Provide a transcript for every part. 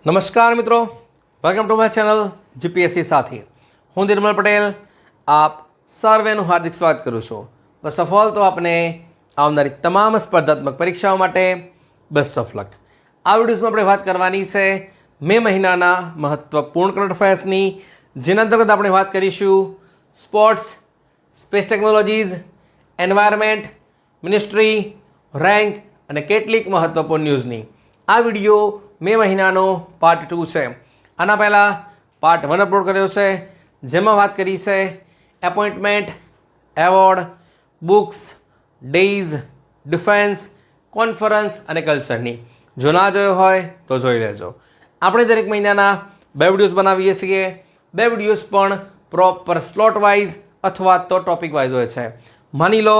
નમસ્કાર મિત્રો, welcome to my channel GPSC સાથી. હું નિર્મલ પટેલ આપ સર્વેનું હાર્દિક સ્વાગત કરું છું. ફર્સ્ટ ઓફ ઓલ તો આપને આવનારી તમામ સ્પર્ધાત્મક પરીક્ષાઓ માટે બેસ્ટ ઓફ લક. આ વિડીયોઝમાં આપણે વાત કરવાની છે મે મહિનાના મહત્વપૂર્ણ કરંટ અફેર્સની, જેના અંતર્ગત આપણે વાત કરીશું sports, space technologies, environment, ministry, rank અને કેટલીક મહત્વપૂર્ણ ન્યૂઝની. આ વિડીયો મે મહિનાનો પાર્ટ 2 છે. આના પહેલાં પાર્ટ 1 અપલોડ કર્યો છે, જેમાં વાત કરી છે appointment, award, books, days, defence, conference અને કલ્ચરની. જો ના જોયો હોય તો જોઈ લેજો. આપણે દરેક મહિનાના 2 વિડીયોઝ બનાવીએ છીએ. 2 વિડીયોઝ પણ પ્રોપર સ્લોટ વાઇઝ અથવા તો ટોપિક વાઇઝ હોય છે. માની લો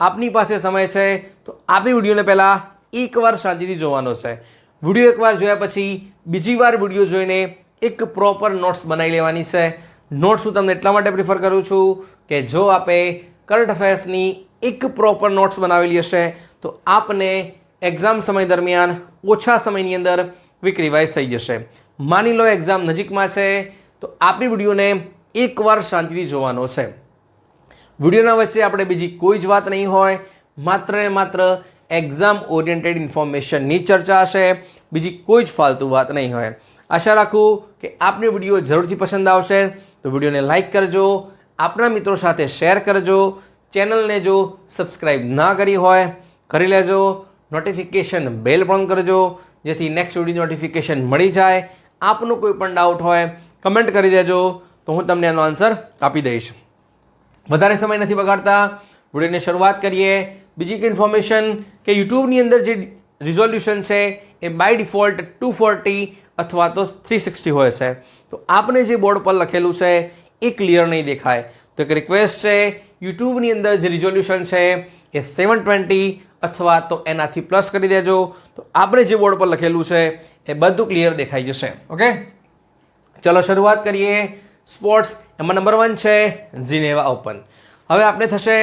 આપની પાસે સમય છે તો આપી વિડીયોને પહેલાં એકવાર શાંતિથી જોવાનો છે. વિડીયો એકવાર જોયા પછી બીજી વાર વિડીયો જોઈને એક પ્રોપર નોટ્સ બનાવી લેવાની છે. નોટ્સ હું તમને એટલા માટે પ્રિફર કરું છું કે જો આપે કરંટ અફેર્સની એક પ્રોપર નોટ્સ બનાવેલી હશે તો આપને એક્ઝામ સમય દરમિયાન ઓછા સમયની અંદર ક્વિક રિવાઇઝ થઈ જશે. માની લો એક્ઝામ નજીકમાં છે તો આપણી વિડીયોને એકવાર શાંતિથી જોવાનો છે. વિડીયોના વચ્ચે આપણે બીજી કોઈ જ વાત નહીં હોય, માત્ર ને માત્ર એક્ઝામ ઓરિએન્ટેડ ઇન્ફોર્મેશનની ચર્ચા હશે, બીજી કોઈ જ ફાલતુ વાત નહીં હોય. આશા રાખું કે આપને વિડીયો જરૂરથી પસંદ આવશે. તો વિડીયોને લાઇક કરજો, આપણા મિત્રો સાથે શેર કરજો. ચેનલને જો સબસ્ક્રાઈબ ના કરી હોય કરી લેજો. નોટિફિકેશન બેલ પણ કરજો, જેથી નેક્સ્ટ વિડીયો નોટિફિકેશન મળી જાય. આપનો કોઈ પણ ડાઉટ હોય કમેન્ટ કરી દેજો, તો હું તમને એનો આન્સર આપી દઈશ. વધારે સમય નથી બગાડતા, વિડીયોની શરૂઆત કરીએ. બીજી એક ઇન્ફોર્મેશન કે યુટ્યુબની અંદર જે રિઝોલ્યુશન છે એ બાય ડિફોલ્ટ 240 અથવા તો 360 હોય છે. તો આપને જે બોર્ડ પર લખેલું છે એ ક્લિયર નહીં દેખાય, તો એક રિક્વેસ્ટ છે, યુટ્યુબની અંદર જે રિઝોલ્યુશન છે એ 720 અથવા તો એનાથી પ્લસ કરી દેજો. તો આપણે જે બોર્ડ પર લખેલું છે એ બધું ક્લિયર દેખાઈ જશે. ઓકે, ચલો શરૂઆત કરીએ. સ્પોર્ટ્સ, એમાં નંબર 1 છે જીનેવા ઓપન. હવે આપણે થશે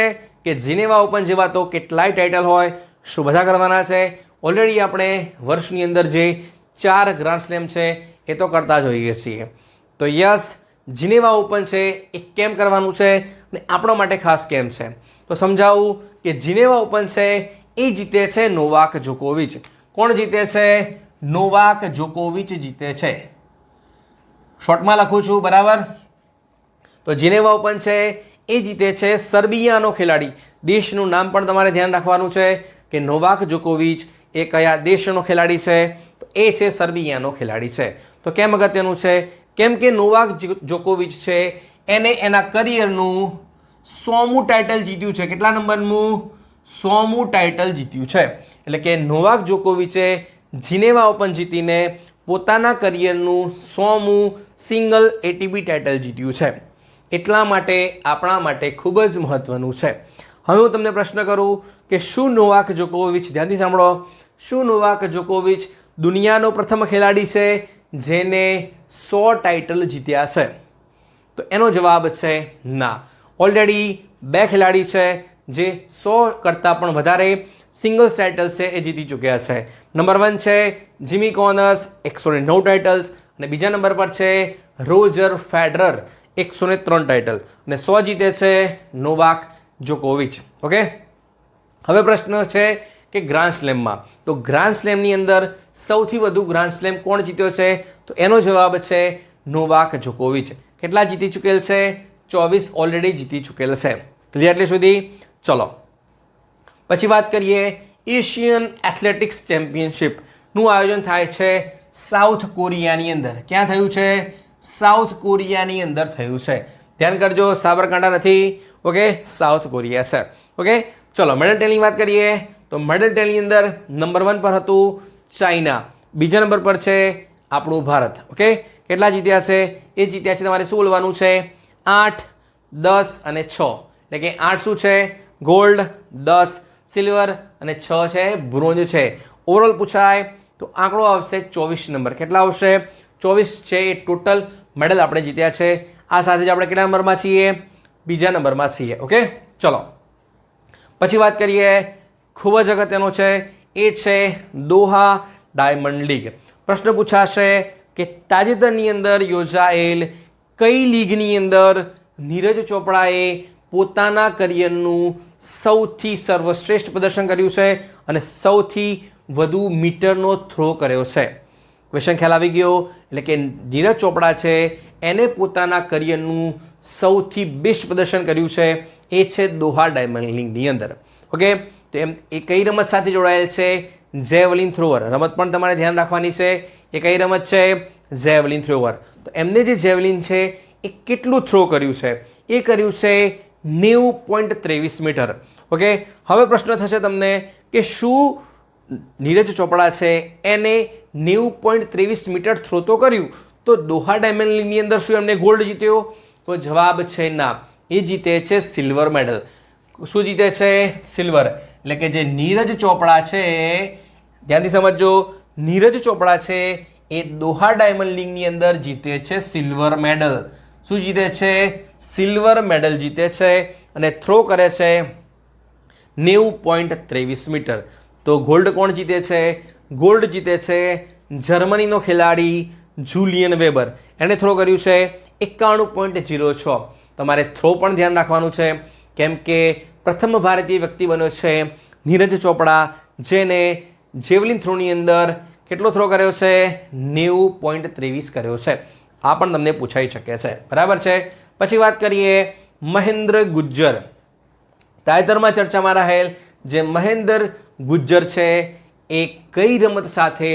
કે જીનેવા ઓપન જેવા તો કેટલાય ટાઇટલ હોય, શું બધા કરવાના છે? ઓલરેડી આપણે વર્ષની અંદર જે 4 ગ્રાન્ડ સ્લેમ છે એ તો કરતા જ હોઈએ છીએ. તો યસ, જીનેવા ઓપન છે એ કેમ કરવાનું છે અને આપણા માટે ખાસ કેમ છે તો સમજાવું કે જીનેવા ઓપન છે એ જીતે છે નોવાક જોકોવિચ. કોણ જીતે છે? નોવાક જોકોવિચ જીતે છે. શોર્ટમાં લખું છું, બરાબર? તો જીનેવા ઓપન છે એ જીતે છે સર્બિયાનો ખેલાડી. દેશનું નામ પણ તમારે ધ્યાન રાખવાનું છે કે નોવાક જોકોવિચ એ કયા દેશનો ખેલાડી છે, તો એ છે સર્બિયાનો ખેલાડી છે. તો કેમ અગત્યનું છે? કેમ કે નોવાક જોકોવિચ છે એને એના કરિયરનું 100મું ટાઇટલ જીત્યું છે. કેટલા નંબરનું? 100મું ટાઇટલ જીત્યું છે. એટલે કે નોવાક જોકોવિચે જીનેવા ઓપન જીતીને પોતાના કરિયરનું 100મું સિંગલ એટીપી ટાઇટલ જીત્યું છે. એટલા માટે આપણા માટે ખૂબ જ મહત્ત્વનું છે. હવે હું તમને પ્રશ્ન કરું કે શું નોવાક જોકોવિચ, ધ્યાનથી સાંભળો, શું નોવાક જોકોવિચ દુનિયાનો પ્રથમ ખેલાડી છે જેને 100 ટાઇટલ જીત્યા છે? તો એનો જવાબ છે ના. ઓલરેડી 2 ખેલાડી છે જે 100 કરતાં પણ વધારે સિંગલ્સ ટાઇટલ છે એ જીતી ચૂક્યા છે. નંબર 1 છે જીમી કોનર્સ, 109 ટાઇટલ્સ, અને બીજા નંબર પર છે રોજર ફેડરર, 103 ટાઇટલ, અને 100 જીતે છે નોવાક જોકોવિચ. ઓકે, હવે પ્રશ્ન છે કે ગ્રાન્ડ સ્લેમમાં, તો ગ્રાન્ડ સ્લેમની અંદર સૌથી વધુ ગ્રાન્ડ સ્લેમ કોણ જીત્યો છે? તો એનો જવાબ છે નોવાક જોકોવિચ. કેટલા જીતી ચૂકેલ છે? 24 ઓલરેડી જીતી ચૂકેલ છે. ક્લિયર એટલે સુધી? ચલો પછી વાત કરીએ. એશિયન એથ્લેટિક્સ ચેમ્પિયનશિપનું આયોજન થાય છે સાઉથ કોરિયાની અંદર. ક્યાં થયું છે? સાઉથ કોરિયાની અંદર થયું છે. ધ્યાન કરજો, સાબરકાંઠા નથી. ઓકે, સાઉથ કોરિયા છે. ઓકે, ચલો મેડલ ટેલની વાત કરીએ. તો મેડલ ટેલની અંદર નંબર 1 પર હતું ચાઇના, બીજા નંબર પર છે આપણું ભારત. ઓકે, કેટલા જીત્યા છે? એ જીત્યા છે, તમારે શું બોલવાનું છે? 8, 10 અને 6. એટલે કે 8 શું છે? ગોલ્ડ, 10 સિલ્વર અને 6 છે બ્રોન્ઝ છે. ઓવરઓલ પૂછાય તો આંકડો આવશે 24 નંબર. કેટલા આવશે? 24 છે એ ટોટલ મેડલ આપણે જીત્યા છે. આ સાથે જ આપણે કેટલા નંબરમાં છીએ? બીજા નંબરમાં છીએ. ઓકે, ચલો પછી વાત કરીએ. ખૂબ જ અગત્યનો છે એ છે દોહા ડાયમંડ લીગ. પ્રશ્ન પૂછાશે કે તાજેતરની અંદર યોજાયેલ કઈ લીગની અંદર નીરજ ચોપડાએ પોતાના કરિયરનું સૌથી સર્વશ્રેષ્ઠ પ્રદર્શન કર્યું છે અને સૌથી વધુ મીટરનો થ્રો કર્યો છે? ક્વેશ્ચન ખ્યાલ આવી ગયો? એટલે કે નીરજ ચોપડા છે એને પોતાના કરિયરનું સૌથી બેસ્ટ પ્રદર્શન કર્યું છે, એ છે દોહા ડાયમંડ લીગની અંદર. ઓકે, તો એમ એ કઈ રમત સાથે જોડાયેલ છે? જેવલિન થ્રોવર. રમત પણ તમારે ધ્યાન રાખવાની છે. એ કઈ રમત છે? જેવલિન થ્રોવર. તો એમને જે જેવલિન છે એ કેટલું થ્રો કર્યું છે? એ કર્યું છે 90.23 મીટર. ઓકે, હવે પ્રશ્ન થશે તમને કે શું નીરજ ચોપડા છે એને 90.23 મીટર થ્રો તો કર્યું, તો દોહા ડાયમંડ લીગની અંદર શું એમને ગોલ્ડ જીત્યો? તો જવાબ છે ના. એ જીતે છે સિલ્વર મેડલ. શું જીતે છે? સિલ્વર. એટલે કે જે નીરજ ચોપડા છે, ધ્યાનથી સમજો, નીરજ ચોપડા છે એ દોહા ડાયમંડ લીગની અંદર જીતે છે સિલ્વર મેડલ. શું જીતે છે? સિલ્વર મેડલ જીતે છે અને થ્રો કરે છે 90.23 મીટર. તો ગોલ્ડ કોણ જીતે છે? ગોલ્ડ જીતે છે જર્મનીનો ખેલાડી જુલિયન વેબર. એણે થ્રો કર્યું છે 91.06. તમારે થ્રો પણ ધ્યાન રાખવાનું છે, કેમ કે પ્રથમ ભારતીય વ્યક્તિ બન્યો છે નીરજ ચોપડા જેને જેવલિન થ્રોની અંદર કેટલો થ્રો કર્યો છે? 90.23 કર્યો છે. આ પણ તમને પૂછાઈ શકે છે. બરાબર છે. પછી વાત કરીએ મહેન્દ્ર ગુજ્જર. તાજેતરમાં ચર્ચામાં રહેલ જે મહેન્દ્ર ગુજ્જર છે એ કઈ રમત સાથે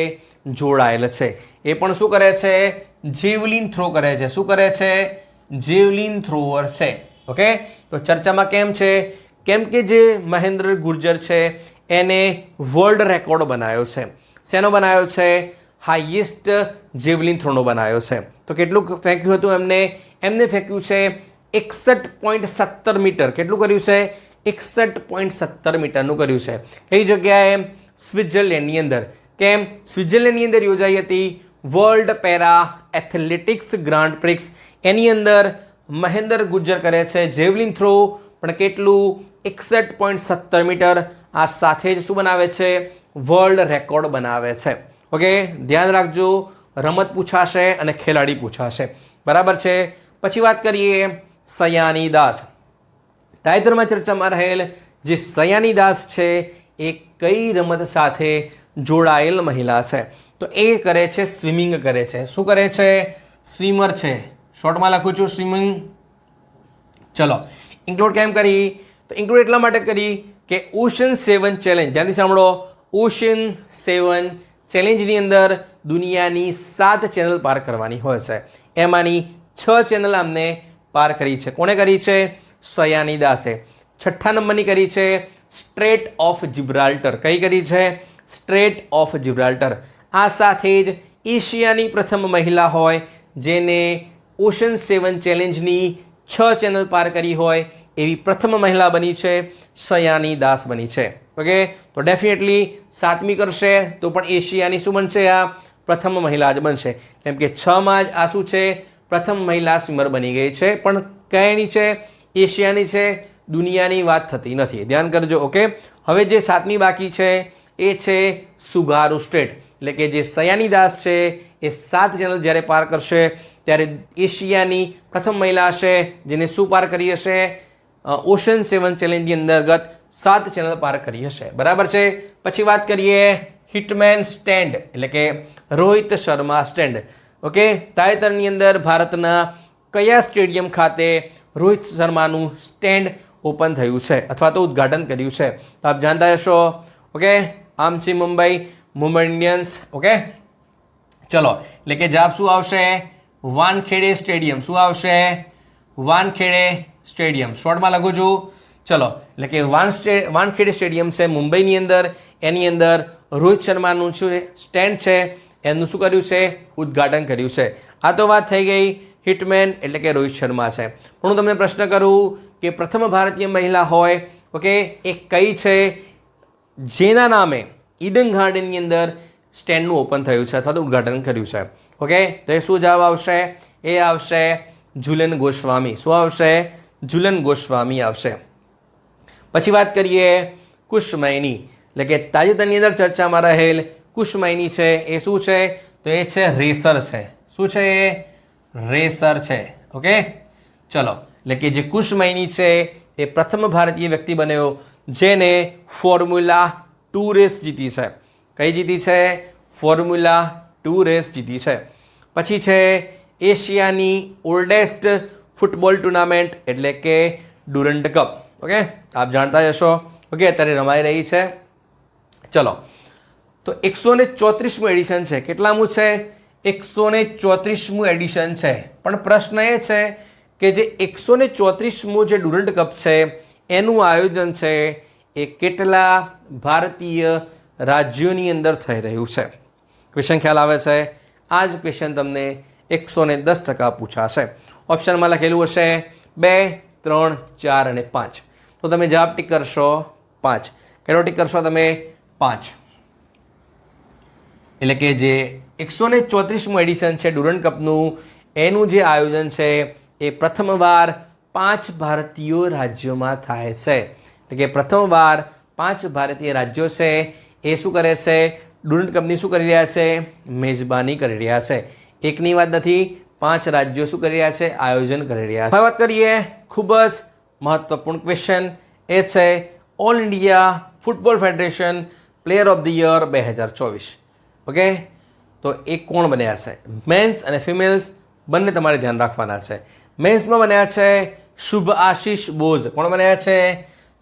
જોડાયેલ છે? એ પણ શું કરે છે? જેવલિન થ્રો કરે છે. શું કરે છે? જેવલિન થ્રોવર છે. ઓકે, તો ચર્ચામાં કેમ છે? કેમ કે જે મહેન્દ્ર ગુર્જર છે એને વર્લ્ડ રેકોર્ડ બનાવ્યો છે. શેનો બનાવ્યો છે? હાઈએસ્ટ જેવલિન થ્રોનો બનાવ્યો છે. તો કેટલું ફેંક્યું હતું એમને ફેંક્યું છે 61.17 મીટર. કેટલું કર્યું છે? 61.17 મીટરનું કર્યું છે. કઈ જગ્યાએ? સ્વિટ્ઝરલેન્ડની અંદર. કેમ? સ્વિટ્ઝરલેન્ડની અંદર યોજાઈ હતી world para athletics grand prix. એની અંદર મહેન્દ્ર ગુજ્જર કરે છે જેવલિન થ્રો, પણ કેટલું? 61.17 મીટર. આ સાથે જ શું બનાવે છે? વર્લ્ડ રેકોર્ડ બનાવે છે. ઓકે, ધ્યાન રાખજો, રમત પૂછાશે અને ખેલાડી પૂછાશે. બરાબર છે. પછી વાત કરીએ સયાની દાસ. તાજેતરમાં ચર્ચામાં રહેલ જે સયાની દાસ છે એ કઈ રમત સાથે જોડાયેલ મહિલા છે? તો એ કરે છે સ્વિમિંગ કરે છે. શું કરે છે? સ્વિમર છે. શોર્ટમાં લખું છું સ્વિમિંગ. ચલો, ઇન્ક્લુડ કેમ કરી? તો ઇન્ક્લુડ એટલા માટે કરી કે ઓશન 7 ચેલેન્જ, ધ્યાનથી સાંભળો, ઓશન 7 ચેલેન્જની અંદર દુનિયાની 7 ચેનલ પાર કરવાની હોય છે. એમાંની 6 ચેનલ અમને પાર કરી છે. કોણે કરી છે? સયાની દાસે. 6થા નંબરની કરી છે સ્ટ્રેટ ઓફ જિબ્રાલ્ટર. કઈ કરી છે? Strait of Gibraltar. આ સાથે જ એશિયાની પ્રથમ મહિલા હોય જેને ઓશન 7 ચેલેન્જની 6 ચેનલ પાર કરી હોય એવી પ્રથમ મહિલા બની છે સયાની દાસ બની છે. ઓકે, તો ડેફિનેટલી 7મી કરશે તો પણ એશિયાની શું બનશે? આ પ્રથમ મહિલા જ બનશે, કેમ કે 6માં જ આ શું છે? પ્રથમ મહિલા સ્વિમર બની ગઈ છે. પણ કયાની છે? એશિયાની છે. દુનિયાની વાત થતી નથી. ધ્યાન કરજો. ઓકે, હવે જે 7મી બાકી છે એ છે સુગારુ સ્ટ્રેટ. એટલે કે જે સયાની દાસ છે એ 7 ચેનલ જ્યારે પાર કરશે ત્યારે એશિયાની પ્રથમ મહિલા હશે જેને શું પાર કરી હશે? ઓશન 7 ચેલેન્જની અંતર્ગત 7 ચેનલ પાર કરી હશે. બરાબર છે. પછી વાત કરીએ હિટમેન સ્ટેન્ડ, એટલે કે રોહિત શર્મા સ્ટેન્ડ. ઓકે, તાજેતરની અંદર ભારતના કયા સ્ટેડિયમ ખાતે રોહિત શર્માનું સ્ટેન્ડ ઓપન થયું છે અથવા તો ઉદ્ઘાટન કર્યું છે? તો આપ જાણતા હશો. ઓકે, આમ છે મુંબઈ ઇન્ડિયન્સ. ઓકે, ચલો, એટલે કે જવાબ શું આવશે? વાનખેડે સ્ટેડિયમ. શું આવશે? વાનખેડે સ્ટેડિયમ. શોર્ટમાં લખું છું. ચલો, એટલે કે વાનખેડે સ્ટેડિયમ છે મુંબઈની અંદર. એની અંદર રોહિત શર્માનું શું સ્ટેન્ડ છે એનું શું કર્યું છે? ઉદ્ઘાટન કર્યું છે. આ તો વાત થઈ ગઈ હિટમેન એટલે કે રોહિત શર્મા છે. પણ હું તમને પ્રશ્ન કરું કે પ્રથમ ભારતીય મહિલા હોય, ઓકે, એ કઈ છે જેના નામે ઈડન ગાર્ડનની અંદર સ્ટેન્ડનું ઓપન થયું છે અથવા તો ઉદ્ઘાટન કર્યું છે? ઓકે, તો એ શું જવાબ આવશે? એ આવશે ઝુલન ગોસ્વામી. શું આવશે? ઝુલન ગોસ્વામી આવશે. પછી વાત કરીએ કુશમૈની, એટલે કે તાજેતરની અંદર ચર્ચામાં રહેલ કુશમૈની છે એ શું છે? તો એ છે રેસર છે. શું છે એ? રેસર છે. ઓકે, ચલો. એટલે કે જે કુશ મૈની છે એ પ્રથમ ભારતીય વ્યક્તિ બન્યો જેને ફોર્મ્યુલા 2 રેસ જીતી છે. કઈ જીતી છે? ફોર્મ્યુલા 2 રેસ જીતી છે. પછી છે એશિયાની ઓલ્ડેસ્ટ ફૂટબોલ ટુર્નામેન્ટ એટલે કે ડુરન્ડ કપ. ઓકે, આપ જાણતા જ હશો. ઓકે, અત્યારે રમાઈ રહી છે. ચલો, તો 134મું એડિશન છે. કેટલામું છે? 134મું એડિશન છે. પણ પ્રશ્ન એ છે કે જે 134મું જે ડુરન્ડ કપ છે એનું આયોજન છે એ કેટલા ભારતીય રાજ્યોની અંદર થઈ રહ્યું છે? ક્વેશ્ચન ખ્યાલ આવે છે? આ જ ક્વેશ્ચન તમને 110% પૂછાશે. ઓપ્શનમાં લખેલું હશે 2, 3, 4 અને 5. તો તમે જવાબ ટીક કરશો 5. કેટલો ટીક કરશો તમે? 5. એટલે કે જે 134મું એડિશન છે ડુરન્ડ કપનું એનું જે આયોજન છે એ પ્રથમવાર 5 ભારતીય રાજ્યોમાં થાય છે. એટલે કે પ્રથમવાર 5 ભારતીય રાજ્યો છે એ શું કરે છે? ડુરન્ડ કપની શું કરી રહ્યા છે? મેજબાની કરી રહ્યા છે. એકની વાત નથી, 5 રાજ્યો શું કરી રહ્યા છે? આયોજન કરી રહ્યા છે. હવે વાત કરીએ ખૂબ જ મહત્વપૂર્ણ ક્વેશ્ચન. એ છે all India football federation player of the year 2024. Okay, તો એ કોણ બન્યા છે? મેન્સ અને ફિમેલ્સ બંને તમારે ધ્યાન રાખવાના છે. મેન્સમાં બન્યા છે શુભ આશીષ બોઝ. કોણ બન્યા છે?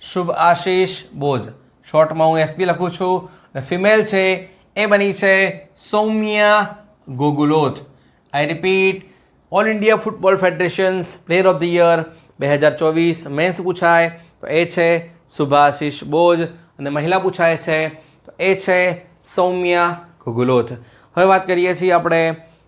શુભ આશીષ બોઝ. શોર્ટમાં હું એસબી લખું છું. અને ફિમેલ છે એ બની છે Soumya Guguloth. I repeat, all India football federation's player of the year 2024 men's પૂછાય તો એ છે શુભાશીષ બોઝ, અને મહિલા પૂછાય છે તો એ છે સૌમ્યા ગોગુલોથ. હવે વાત કરીએ છીએ આપણે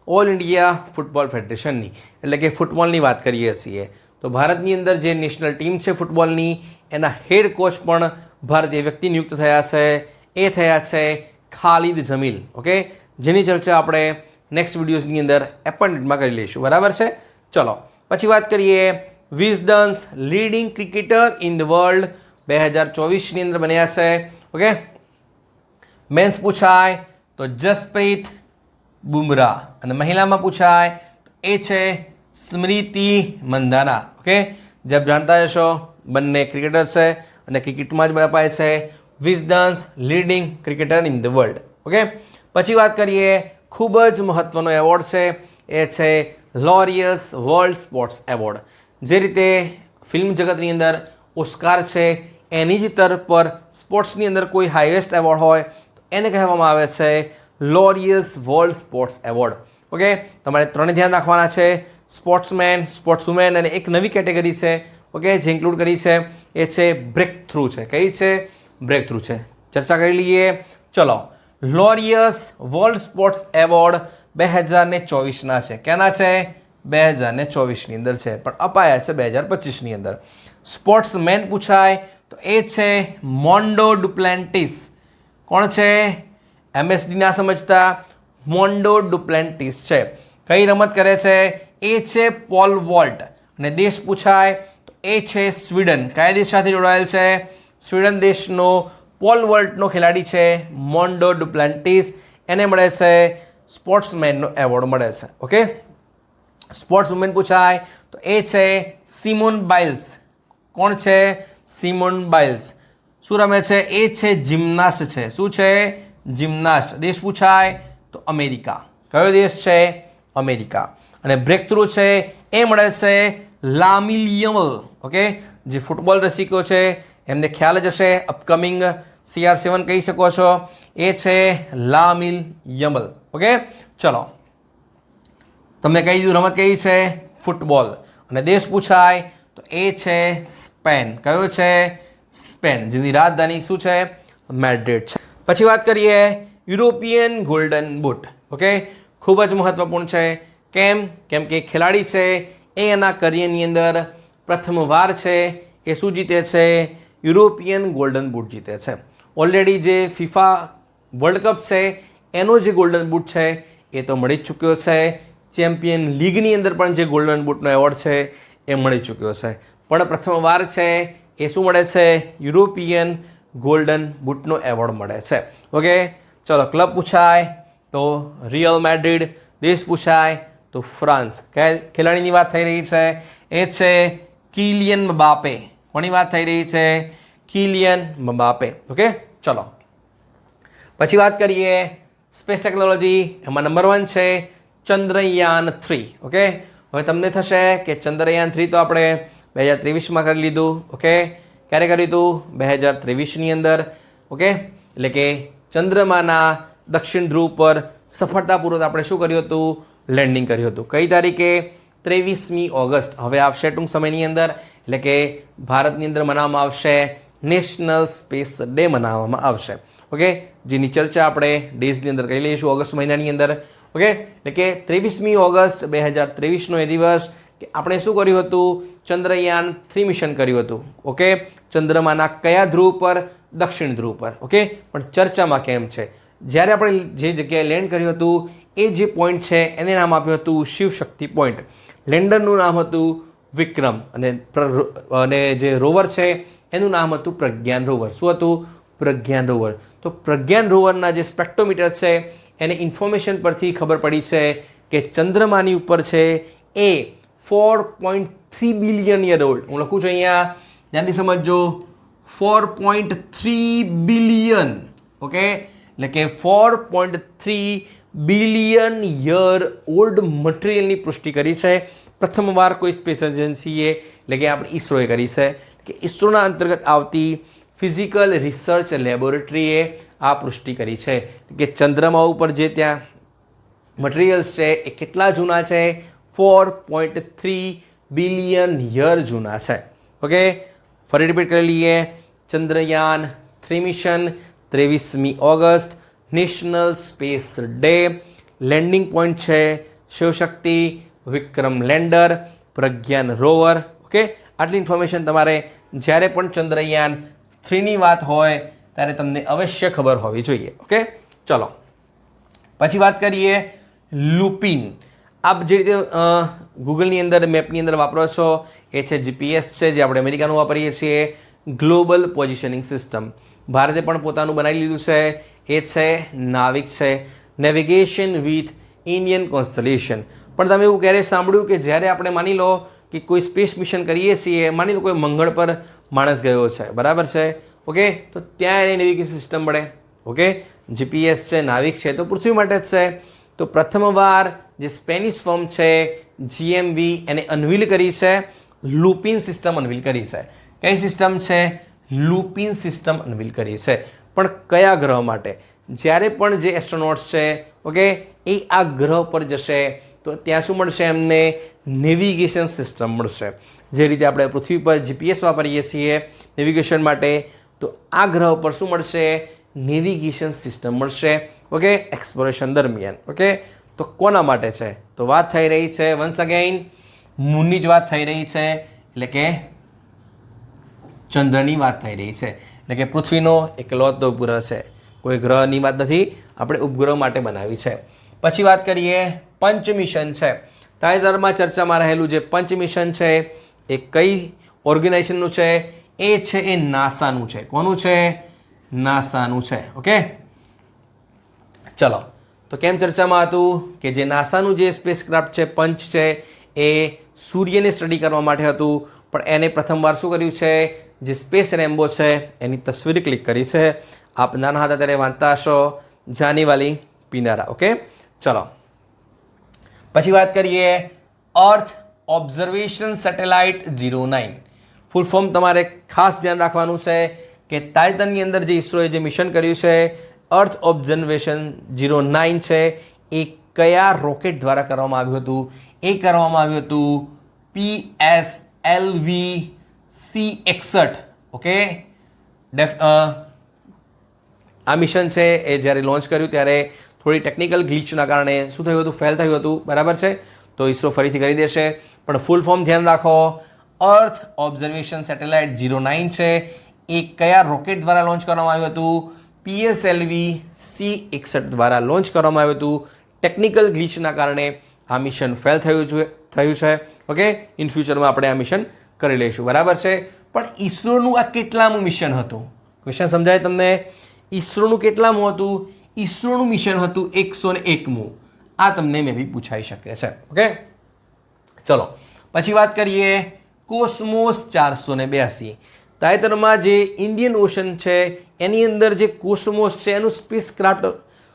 ઓલ ઇન્ડિયા ફૂટબોલ ફેડરેશનની, એટલે કે ફૂટબોલની વાત કરીએ છીએ. તો ભારતની અંદર જે નેશનલ ટીમ છે ફૂટબોલની એના હેડ કોચ પણ ભારતીય વ્યક્તિ નિયુક્ત થયા છે. એ થયા છે ખાલિદ જમીલ. ઓકે, જેની ચર્ચા આપણે નેક્સ્ટ વિડીયોઝની અંદર એપોઇન્ટમેન્ટમાં કરી લઈશું. બરાબર છે? ચલો, પછી વાત કરીએ Wisden's leading cricketer in the world 2024ની અંદર બન્યા છે. ઓકે, મેન્સ પૂછાય તો જસપ્રીત બુમરાહ, અને મહિલામાં પૂછાય તો એ છે સ્મૃતિ મંધાના. ઓકે, જે આપ જાણતા હશો બંને ક્રિકેટર છે અને ક્રિકેટમાં જ અપાય છે Wisden's leading cricketer in the world. Okay, પછી વાત કરીએ ખૂબ જ મહત્ત્વનો એવોર્ડ છે. એ છે લોરિયસ વર્લ્ડ સ્પોર્ટ્સ એવોર્ડ. જે રીતે ફિલ્મ જગતની અંદર ઓસ્કાર છે એની જ તરફ પર સ્પોર્ટ્સની અંદર કોઈ હાઈએસ્ટ એવોર્ડ હોય તો એને કહેવામાં આવે છે લોરિયસ વર્લ્ડ સ્પોર્ટ્સ એવોર્ડ. ઓકે, તમારે 3 ધ્યાન રાખવાના છે: સ્પોર્ટ્સમેન, સ્પોર્ટ્સવુમેન અને એક નવી કેટેગરી છે. ઓકે, જે ઇન્ક્લુડ કરી છે એ છે બ્રેક થ્રુ છે. કઈ છે? બ્રેક થ્રુ છે. ચર્ચા કરી લઈએ. ચલો, લોરિયસ વર્લ્ડ સ્પોર્ટ્સ એવોર્ડ 2024ના છે. ક્યાંના છે? 2024ની અંદર છે, પણ અપાયા છે 2025ની અંદર. સ્પોર્ટ્સમેન પૂછાય તો એ છે મોન્ડો ડુપ્લેન્ટિસ. કોણ છે? એમએસડી ના સમજતા, મોન્ડો ડુપ્લેન્ટિસ છે. કઈ રમત કરે છે? એ છે પોલ વોલ્ટ. અને દેશ પૂછાય તો એ છે સ્વીડન. કયા દેશ સાથે જોડાયેલ છે? સ્વીડન દેશનો પોલ વોલ્ટનો ખેલાડી છે મોન્ડો ડુપ્લેન્ટિસ. એને મળે છે સ્પોર્ટ્સમેનનો એવોર્ડ મળે છે. ઓકે, સ્પોર્ટ્સ વુમેન પૂછાય તો એ છે સિમોન બાઇલ્સ. કોણ છે? સિમોન બાઇલ્સ. શું રમે છે? એ છે જિમ્નાસ્ટ છે. શું છે? જિમ્નાસ્ટ. દેશ પૂછાય તો અમેરિકા. કયો દેશ છે? અમેરિકા. અને બ્રેક થ્રુ છે એ મળે છે લામિલ યમલ. ઓકે, જે ફૂટબોલ રસિકો છે એમને ખ્યાલ જ હશે, અપકમિંગ CR7 કહી શકો છો. એ છે લામિલ યમલ. ઓકે, ચલો, તમને કહી દીધું રમત કઈ છે? ફૂટબોલ. અને દેશ પૂછાય તો એ છે સ્પેન. કયો છે? સ્પેન, જેની રાજધાની શું છે? મેડ્રિડ છે. પછી વાત કરીએ યુરોપિયન ગોલ્ડન બૂટ. ઓકે, ખૂબ જ મહત્વપૂર્ણ છે. કેમ કે ખેલાડી છે એ એના કરિયરની અંદર પ્રથમવાર છે એ શું જીતે છે? યુરોપિયન ગોલ્ડન બૂટ જીતે છે. ઓલરેડી જે ફિફા વર્લ્ડ કપ છે એનો જે ગોલ્ડન બૂટ છે એ તો મળી જ ચૂક્યો છે. ચેમ્પિયન લીગની અંદર પણ જે ગોલ્ડન બૂટનો એવોર્ડ છે એ મળી ચૂક્યો છે. પણ પ્રથમવાર છે એ શું મળે છે? યુરોપિયન ગોલ્ડન બૂટનો એવોર્ડ મળે છે. ઓકે, ચલો, ક્લબ પૂછાય તો રિયલ મેડ્રિડ. દેશ પૂછાય તો ફ્રાન્સ. કયા ખેલાડીની વાત થઈ રહી છે? એ છે કિલિયન મબાપે. કોની વાત થઈ રહી છે? કિલિયન મબાપે. ઓકે, ચલો પછી વાત કરીએ સ્પેસ ટેકનોલોજી. એમાં નંબર 1 છે ચંદ્રયાન 3. ઓકે, હવે તમને થશે કે ચંદ્રયાન 3 તો આપણે 2023માં કરી લીધું. ઓકે, ક્યારે કર્યું હતું? 2023ની અંદર. ઓકે, એટલે કે ચંદ્રમાના દક્ષિણ ધ્રુવ પર સફળતાપૂર્વક આપણે શું કર્યું હતું? લેન્ડિંગ કર્યું હતું. કઈ તારીખે? 23મી ઓગસ્ટ. હવે આવશે ટૂંક સમયની અંદર, એટલે કે ભારતની અંદર મનાવવામાં આવશે નેશનલ સ્પેસ ડે મનાવવામાં આવશે. ઓકે, જેની ચર્ચા આપણે ડેઝની અંદર કરી લઈશું ઓગસ્ટ મહિનાની અંદર. ઓકે, એટલે કે 23મી ઓગસ્ટ 2023નો એ દિવસ કે આપણે શું કર્યું હતું? ચંદ્રયાન 3 મિશન કર્યું હતું. ઓકે, ચંદ્રમાના કયા ધ્રુવ પર? દક્ષિણ ધ્રુવ પર. ઓકે, પણ ચર્ચામાં કેમ છે? જ્યારે આપણે જે જગ્યાએ લેન્ડ કર્યું હતું એ જે પોઈન્ટ છે એને નામ આપ્યું હતું શિવ શક્તિ પોઈન્ટ. લેન્ડરનું નામ હતું વિક્રમ અને જે રોવર છે એનું નામ હતું પ્રજ્ઞાન રોવર. શું હતું? પ્રજ્ઞાન રોવર. તો પ્રજ્ઞાન રોવરના જે સ્પેક્ટ્રોમીટર છે એને ઇન્ફોર્મેશન પરથી ખબર પડી છે કે ચંદ્રમાની ઉપર છે એ 4.3 બિલિયન યર ઓલ્ડ. હું લખું છું અહીંયા, ધ્યાનથી સમજો. 4.3 બિલિયન. ઓકે, એટલે કે 4.3 બિલિયન યર ઓલ્ડ મટીરિયલની પુષ્ટિ કરી છે. પ્રથમવાર કોઈ સ્પેસ એજન્સીએ, એટલે કે આપણે ઈસરોએ કરી છે. કે ઈસરોના અંતર્ગત આવતી ફિઝિકલ રિસર્ચ લેબોરેટરીએ આ પુષ્ટિ કરી છે કે ચંદ્રમા ઉપર જે ત્યાં મટીરિયલ્સ છે એ કેટલા જૂના છે? 4.3 બિલિયન યર જૂના છે. ઓકે, ફરી રિપીટ કરી લઈએ. ચંદ્રયાન 3 મિશન 23મી August, national space day. Landing point છે Shivshakti, Vikram lander, Pragyan rover. Okay, આટલી ઇન્ફોર્મેશન તમારે જ્યારે પણ ચંદ્રયાન 3ની વાત હોય ત્યારે તમને અવશ્ય ખબર હોવી જોઈએ. ઓકે, ચલો પછી વાત કરીએ લુપિન. આપ જે રીતે ગૂગલની અંદર મેપની અંદર વાપરો છો એ છે જીપીએસ છે, જે આપણે અમેરિકાનું વાપરીએ છીએ. ગ્લોબલ પોઝિશનિંગ સિસ્ટમ ભારતે પણ પોતાનું બનાવી લીધું છે. એ છે નાવિક છે, નેવિગેશન વિથ ઇન્ડિયન કોન્સ્ટલેશન. પણ તમે એવું ક્યારેય સાંભળ્યું કે જ્યારે આપણે માની લો કે કોઈ સ્પેસ મિશન કરીએ છીએ, માની લો કોઈ મંગળ પર માણસ ગયો છે, બરાબર છે? ઓકે, તો ત્યાં એને નેવિગેશન સિસ્ટમ મળે. ઓકે, જીપીએસ છે, નાવિક છે, તો પૃથ્વી માટે જ છે. તો પ્રથમવાર જે સ્પેનિશ ફર્મ છે જીએમવી એને અનવીલ કરી છે, લુપિન સિસ્ટમ અનવીલ કરી છે. કઈ સિસ્ટમ છે? લુપિન સિસ્ટમ અનવીલ કરી છે. પણ કયા ગ્રહ માટે? જ્યારે પણ જે એસ્ટ્રોનોટ્સ છે, ઓકે, એ આ ગ્રહ પર જશે તો ત્યાં શું મળશે? એમને નેવિગેશન સિસ્ટમ મળશે. જે રીતે આપણે પૃથ્વી પર જીપીએસ વાપરીએ છીએ નેવિગેશન માટે, તો આ ગ્રહ પર શું મળશે? નેવિગેશન સિસ્ટમ મળશે. ઓકે, એક્સપ્લોરેશન દરમિયાન. ઓકે, તો કોના માટે છે? તો વાત થઈ રહી છે વન્સ અગેઇન મૂનની જ વાત થઈ રહી છે, એટલે કે ચંદ્રની વાત થઈ રહી છે. એટલે કે પૃથ્વીનો એકલૌતો ઉપગ્રહ છે, કોઈ ગ્રહની વાત નથી, આપણે ઉપગ્રહ માટે બનાવી છે. પછી વાત કરીએ પંચ મિશન છે. તાજેતરમાં ચર્ચામાં રહેલું જે પંચ મિશન છે એ કઈ ઓર્ગેનાઇઝેશનનું છે? એ છે એ નાસાનું છે. કોનું છે? નાસાનું છે. ઓકે, ચલો તો કેમ ચર્ચામાં હતું કે જે નાસાનું જે સ્પેસક્રાફ્ટ છે પંચ છે એ સૂર્યને સ્ટડી કરવા માટે હતું, પણ એને પ્રથમવાર શું કર્યું છે? જે સ્પેસ રેમ્બો છે એની તસવીર ક્લિક કરી છે. આપ નાના હતા ત્યારે વાંચતા હશો જાનીવાલી પિનારા. ઓકે, ચલો પછી વાત કરીએ અર્થ ઓબ્ઝર્વેશન સેટેલાઇટ 09. ફૂલ ફોર્મ તમારે ખાસ ધ્યાન રાખવાનું છે કે તાજેતરની અંદર જે ઈસરોએ જે મિશન કર્યું છે અર્થ ઓબ્ઝર્વેશન 09 છે, એ કયા રોકેટ દ્વારા કરવામાં આવ્યું હતું? એ કરવામાં આવ્યું હતું PSLV C61. ઓકે, આ મિશન છે એ જ્યારે લોન્ચ કર્યું ત્યારે થોડી ટેકનિકલ ગ્લિચના કારણે શું થયું હતું? ફેલ થયું હતું, બરાબર છે? તો ઈસરો ફરીથી કરી દેશે, પણ ફૂલ ફોર્મ ધ્યાન રાખો. અર્થ ઓબ્ઝર્વેશન સેટેલાઇટ 09 છે એ કયા રોકેટ દ્વારા લોન્ચ કરવામાં આવ્યું હતું? PSLV C61 દ્વારા લોન્ચ કરવામાં આવ્યું હતું. ટેકનિકલ ગ્લિચના કારણે આ મિશન ફેલ થયું છે. ઓકે, ઇન ફ્યુચરમાં આપણે આ મિશન કરી લઈશું, બરાબર છે? પણ ઈસરોનું આ કેટલામું મિશન હતું? ક્વેશ્ચન સમજાય તમને? ઈસરોનું કેટલામું હતું? ઈસરોનું મિશન હતું 101મું. આ તમને મે બી પૂછાઈ શકે છે. ઓકે, ચલો પછી વાત કરીએ કોસ્મોસ 482. તાજેતરમાં જે ઇન્ડિયન ઓશન છે એની અંદર જે કોસ્મોસ છે એનું સ્પેસ ક્રાફ્ટ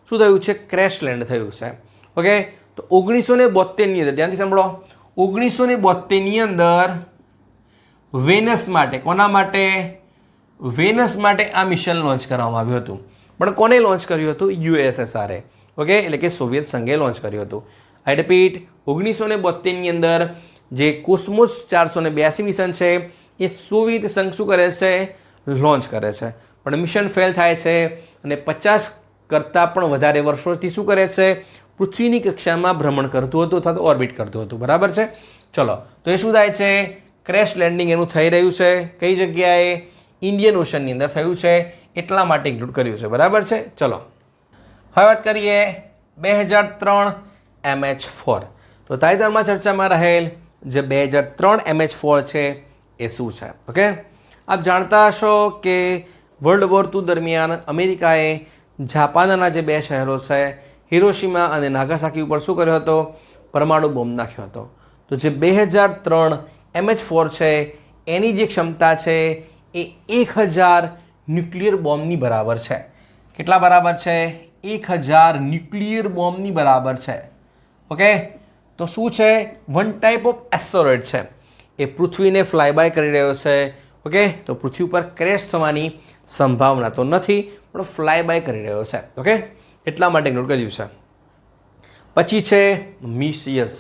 શું થયું છે? ક્રેશ લેન્ડ થયું છે. ઓકે, તો 1972ની અંદર ધ્યાનથી સાંભળો, 1972ની અંદર વેનસ માટે, કોના માટે? વેનસ માટે આ મિશન લોન્ચ કરવામાં આવ્યું હતું. પણ કોને લોન્ચ કર્યું હતું? યુએસએસઆરે. ઓકે, એટલે કે સોવિયત સંઘે લોન્ચ કર્યું હતું. આઈ રિપીટ, 1972ની અંદર જે કોસ્મોસ 482 મિશન છે એ સોવિયત સંઘ શું કરે છે? લોન્ચ કરે છે. પણ મિશન ફેલ થાય છે અને 50 કરતાં પણ વધારે વર્ષોથી શું કરે છે? પૃથ્વીની કક્ષામાં ભ્રમણ કરતું હતું અથવા તો ઓર્બિટ કરતું હતું. બરાબર છે? ચલો, તો એ શું થાય છે? ક્રેશ લેન્ડિંગ એનું થઈ રહ્યું છે. કઈ જગ્યાએ? ઇન્ડિયન ઓશનની અંદર થયું છે, એટલા માટે ઇન્ક્લુડ કર્યું છે. બરાબર છે? ચલો હવે વાત કરીએ 2003 MH4. તો તાજેતરમાં ચર્ચામાં રહેલ જે 2003 MH4 છે એ શું છે? ઓકે, આપ જાણતા હશો કે વર્લ્ડ વોર II દરમિયાન અમેરિકાએ જાપાનના જે 2 શહેરો છે હિરોશિમા અને નાગાસાકી ઉપર શું કર્યો હતો? પરમાણુ બોમ્બ નાખ્યો હતો. તો જે 2003 MH4 છે એની જે ક્ષમતા છે એ 1000 ન્યુક્લિયર બોમ્બની બરાબર છે. કેટલા બરાબર છે? 1000 ન્યુક્લિયર બોમ્બની બરાબર છે. ઓકે, તો શું છે? વન ટાઈપ ઓફ એસ્ટેરોઇડ છે. એ પૃથ્વીને ફ્લાય બાય કરી રહ્યો છે. ઓકે, તો પૃથ્વી ઉપર ક્રેશ થવાની સંભાવના તો નથી, પણ ફ્લાય બાય કરી રહ્યો છે. ઓકે, એટલા માટે ઇગ્નોર કર્યું છે. પછી છે મિસિયસ.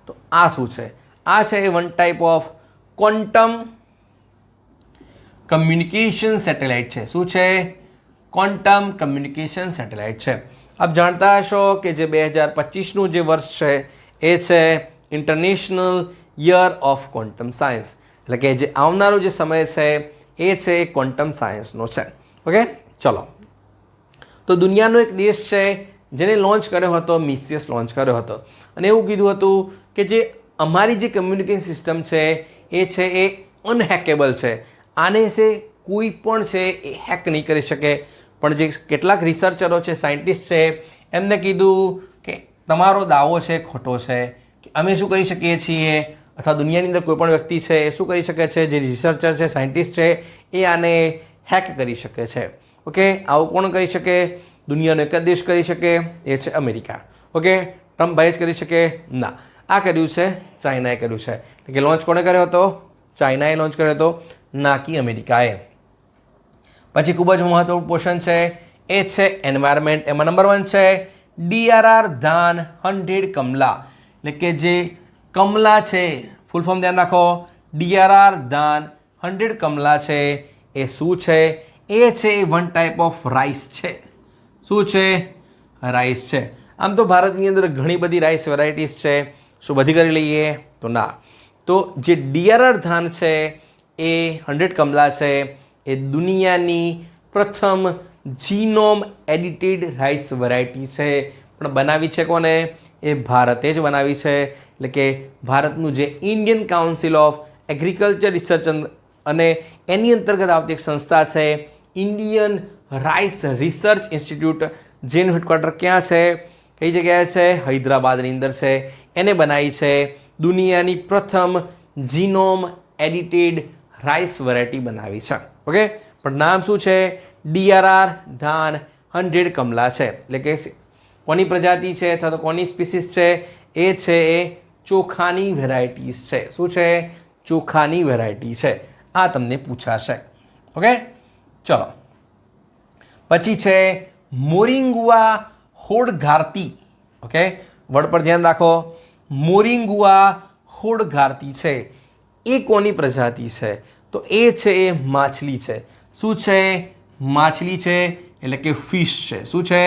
તો આ શું છે? આ છે one type of quantum communication satellite છે. શું છે? ક્વોન્ટમ કમ્યુનિકેશન સેટેલાઇટ છે. આપ જાણતા હશો કે જે 2025નું જે વર્ષ છે એ છે international year of quantum science. એટલે કે જે આવનારો જે સમય છે એ છે ક્વોન્ટમ સાયન્સનો છે. ઓકે, ચલો, તો દુનિયાનો એક દેશ છે જેને લોન્ચ કર્યો હતો, મિસિયસ લોન્ચ કર્યો હતો. અને એવું કીધું હતું કે જે અમારી જે કમ્યુનિકેશન સિસ્ટમ છે એ અનહેકેબલ છે. આને છે કોઈ પણ છે એ હેક નહીં કરી શકે. પણ જે કેટલાક રિસર્ચરો છે, સાયન્ટિસ્ટ છે, એમને કીધું કે તમારો દાવો છે ખોટો છે, કે અમે શું કરી શકીએ છીએ, અથવા દુનિયાની અંદર કોઈ પણ વ્યક્તિ છે એ શું કરી શકે છે, જે રિસર્ચર છે, સાયન્ટિસ્ટ છે, એ આને હેક કરી શકે છે. ઓકે, આવું કોણ કરી શકે? દુનિયાનો એક જ દેશ કરી શકે, એ છે અમેરિકા. ઓકે, ટ્રમ્પભાઈ જ કરી શકે? ના, આ કર્યું છે ચાઇનાએ કર્યું છે. એટલે કે લોન્ચ કોણે કર્યો હતો? ચાઇનાએ લોન્ચ કર્યો હતો, ના કે અમેરિકાએ. પછી ખૂબ જ મહત્વપૂર્ણ પોર્શન છે એ છે એન્વાયરમેન્ટ. એમાં નંબર 1 છે DRR ધાન 100 કમલા. એટલે કે જે કમલા છે, ફૂલ ફોર્મ ધ્યાન રાખો, DRR ધાન 100 કમલા છે એ શું છે? એ છે વન ટાઈપ ઓફ રાઈસ છે. શું છે? રાઈસ છે. આમ તો ભારતની અંદર ઘણી બધી રાઈસ વેરાયટીઝ છે. શું બધી કરી લઈએ? તો ના. તો જે DRR ધાન છે એ 100 કમલા છે એ દુનિયાની પ્રથમ જીનોમ એડિટેડ રાઈસ વેરાયટી છે. પણ બનાવી છે કોને? એ ભારતે જ બનાવી છે. એટલે કે ભારતનું જે Indian council of agriculture research અને એની અંતર્ગત આવતી એક સંસ્થા છે ઇન્ડિયન રાઈસ રિસર્ચ ઇન્સ્ટિટ્યૂટ, જેનું હેડક્વાર્ટર ક્યાં છે? કઈ જગ્યાએ છે? હૈદરાબાદની અંદર છે. એને બનાવી છે દુનિયાની પ્રથમ જીનોમ એડિટેડ રાઈસ વેરાયટી બનાવી છે. ઓકે, પણ નામ શું છે? DRR ધાન 100 કમલા છે. એટલે કે કોની પ્રજાતિ છે અથવા તો કોની સ્પીસીસ છે? એ છે એ ચોખાની વેરાયટીઝ છે. શું છે? ચોખાની વેરાયટી છે. આ તમને પૂછાશે. ઓકે, ચલો પછી છે મોરિંગુઆ હોડઘાર્તી. ઓકે, વર્ડ પર ધ્યાન રાખો. મોરિંગુઆ હોડઘાર્તી છે એ કોની પ્રજાતિ છે? તો એ છે એ માછલી છે. શું છે? માછલી છે. એટલે કે ફિશ છે. શું છે?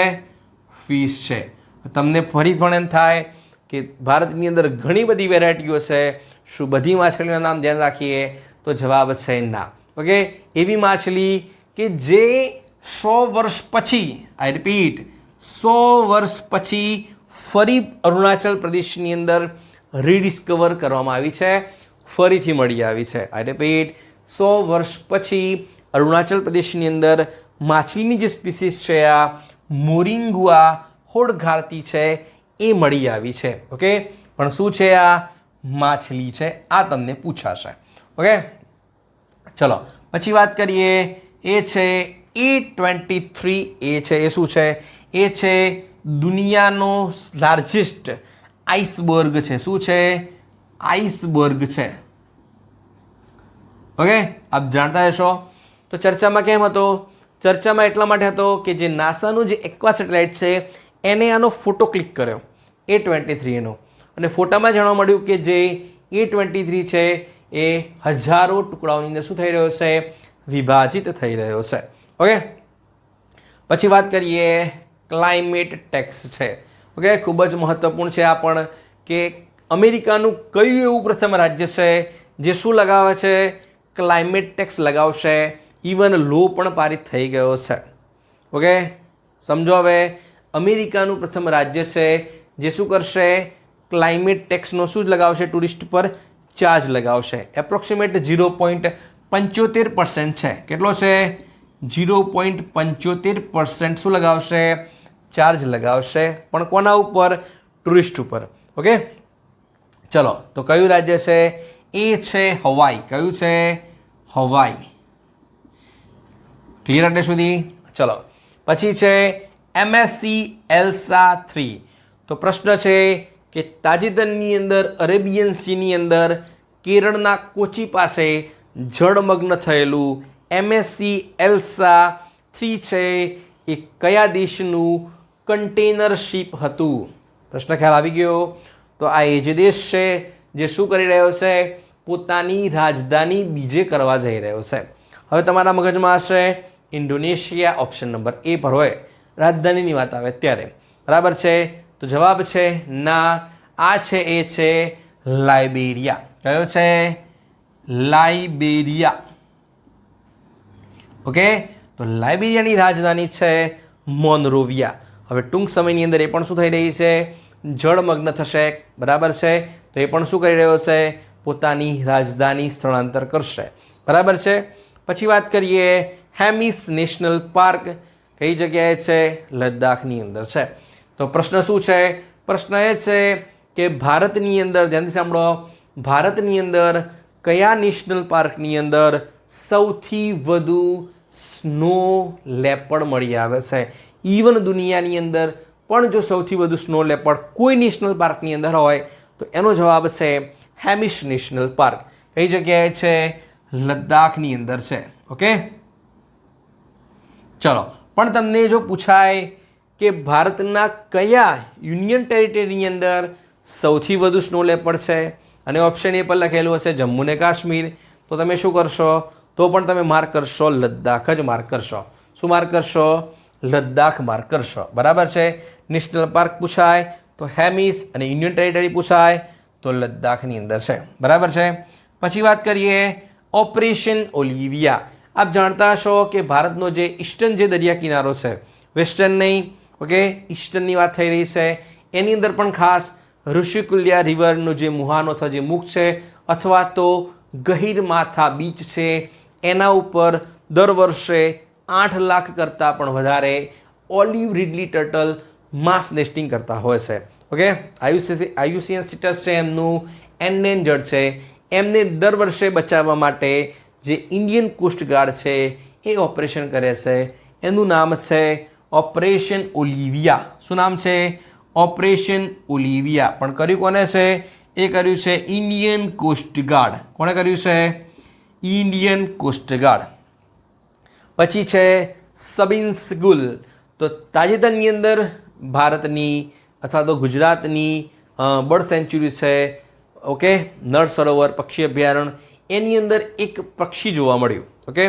ફિશ છે. તમને ફરી પણ એમ થાય કે ભારતની અંદર ઘણી બધી વેરાયટીઓ છે, શું બધી માછલીના નામ ધ્યાન રાખીએ? તો જવાબ છે ના. ઓકે, એવી માછલી કે જે 100 વર્ષ પછી, આઈ રિપીટ, 100 વર્ષ પછી ફરી અરુણાચલ પ્રદેશની અંદર રીડિસ્કવર કરવામાં આવી છે, ફરીથી મળી આવી છે. આઈ રિપીટ, 100 વર્ષ પછી અરુણાચલ પ્રદેશની અંદર માછલીની જે સ્પીસીસ છે આ મોરિંગુઆ હોડઘારતી છે એ મળી આવી છે. ઓકે, પણ શું છે આ? માછલી છે. આ તમને પૂછાશે. ઓકે, ચલો પછી વાત કરીએ. એ છે A23. એ છે એ શું છે? એ છે દુનિયાનો લાર્જેસ્ટ આઈસબર્ગ છે. શું છે? આઈસબર્ગ છે. ઓકે, આપ જાણતા હશો. તો ચર્ચામાં કેમ હતો? ચર્ચામાં એટલા માટે હતો કે જે નાસાનું જે એક્વા સેટેલાઇટ છે એને આનો ફોટો ક્લિક કર્યો A23 નો, અને ફોટામાં જાણવા મળ્યું કે જે A23 છે એ હજારો ટુકડાઓની અંદર શું થઈ રહ્યો છે? વિભાજિત થઈ રહ્યો છે. ઓકે, પછી વાત કરીએ ક્લાઇમેટ ટેક્સ છે. ઓકે, ખૂબ જ મહત્વપૂર્ણ છે આ પણ, કે અમેરિકાનું કયું એવું પ્રથમ રાજ્ય છે જે શું લગાવે છે? ક્લાઇમેટ ટેક્સ લગાવશે. ઇવન લો પણ પારિત થઈ ગયો છે. ઓકે, સમજો. હવે અમેરિકાનું પ્રથમ રાજ્ય છે જે શું કરશે? ક્લાઇમેટ ટેક્સનો શું લગાવશે? ટુરિસ્ટ પર ચાર્જ લગાવશે. એપ્રોક્સિમેટ 0.75% છે. કેટલો છે? 0.75% શું લગાવશે? ચાર્જ લગાવશે. પણ કોના ઉપર? ટુરિસ્ટ ઉપર. ઓકે, ચલો તો કયું રાજ્ય છે? એ છે હવાઈ. કયું છે? હવાઈ. ક્લિયર એટલે સુધી? ચલો પછી છે MSC ELSA 3. તો પ્રશ્ન છે કે તાજેતરની અંદર અરેબિયન સીની અંદર કેરળના કોચી પાસે જળમગ્ન થયેલું MSC ELSA 3 છે એ કયા દેશનું કન્ટેનર શિપ હતું? પ્રશ્ન ખ્યાલ આવી ગયો? તો આ એ જ દેશ છે જે શું કરી રહ્યો છે? પોતાની રાજધાની બીજે કરવા જઈ રહ્યો છે. હવે તમારા મગજમાં હશે ઇન્ડોનેશિયા, ઓપ્શન નંબર A પર હોય રાજધાનીની વાત આવે ત્યારે. બરાબર છે? તો જવાબ છે ના. આ છે એ છે લાઇબેરિયા. કયો છે? લાઇબેરિયા. ઓકે, તો લાઇબેરિયાની રાજધાની છે મોનરોવિયા. હવે ટૂંક સમયની અંદર એ પણ શું થઈ રહી છે? જળમગ્ન થશે. બરાબર છે? તો એ પણ શું કરી રહ્યો છે? પોતાની રાજધાની સ્થળાંતર કરશે. બરાબર છે? પછી વાત કરીએ હેમિસ નેશનલ પાર્ક કઈ જગ્યાએ છે? લદ્દાખની અંદર છે. તો પ્રશ્ન શું છે? પ્રશ્ન એ છે કે ભારતની અંદર, ધ્યાનથી સાંભળો, ભારતની અંદર કયા નેશનલ પાર્કની અંદર સૌથી વધુ સ્નો લેપર્ડ મળી આવે છે? ઇવન દુનિયાની અંદર પણ જો સૌથી વધુ સ્નો લેપર્ડ કોઈ નેશનલ પાર્કની અંદર હોય તો એનો જવાબ છે હેમિસ નેશનલ પાર્ક. કઈ જગ્યાએ છે? લદ્દાખની અંદર છે. ઓકે, ચલો પણ તમને જો પૂછાય કે ભારતના કયા યુનિયન ટેરિટરીની અંદર સૌથી વધુ સ્નો લેપર્ડ છે અને ઓપ્શન એ પર લખેલું હશે જમ્મુ ને કાશ્મીર, તો તમે શું કરશો? તો પણ તમે માર્ક કરશો લદ્દાખ જ માર્ક કરશો. શું માર્ક કરશો? લદ્દાખ માર્ક કરશો. બરાબર છે? નેશનલ પાર્ક પૂછાય તો હેમિસ, અને યુનિયન ટેરિટરી પૂછાય તો લદ્દાખની અંદર છે. બરાબર છે? પછી વાત કરીએ ઓપરેશન ઓલિવિયા. આપ જાણતા હશો કે ભારતનો જે ઈસ્ટર્ન જે દરિયા કિનારો છે, વેસ્ટર્ન નહીં, ઓકે, ઈસ્ટર્નની વાત થઈ રહી છે, એની અંદર પણ ખાસ ઋષિકુલ્યા રિવરનો જે મુહાનો અથવા જે મુખ છે અથવા તો ગહીરમાથા બીચ છે એના ઉપર દર વર્ષે 8 લાખ કરતાં પણ વધારે ઓલિવ રીડલી ટર્ટલ માસ નેસ્ટિંગ કરતા હોય છે. ઓકે, IUCN સ્ટેટસ છે એમનું એન્ડેન્જર્ડ છે. એમને દર વર્ષે બચાવવા માટે જે ઇન્ડિયન કોસ્ટગાર્ડ છે એ ઓપરેશન કરે છે. એનું નામ છે ઓપરેશન ઓલિવિયા. શું નામ છે? ઓપરેશન ઓલિવિયા. પણ કર્યું કોને છે? એ કર્યું છે ઇન્ડિયન કોસ્ટગાર્ડ. કોણે કર્યું છે? Indian coastguard. પછી છે સબિન્સ ગુલ. તો તાજેતરની અંદર ભારતની અથવા તો ગુજરાતની બર્ડ સેન્ચ્યુરી છે, ઓકે, નળ સરોવર પક્ષી અભયારણ્ય, એની અંદર એક પક્ષી જોવા મળ્યું. ઓકે,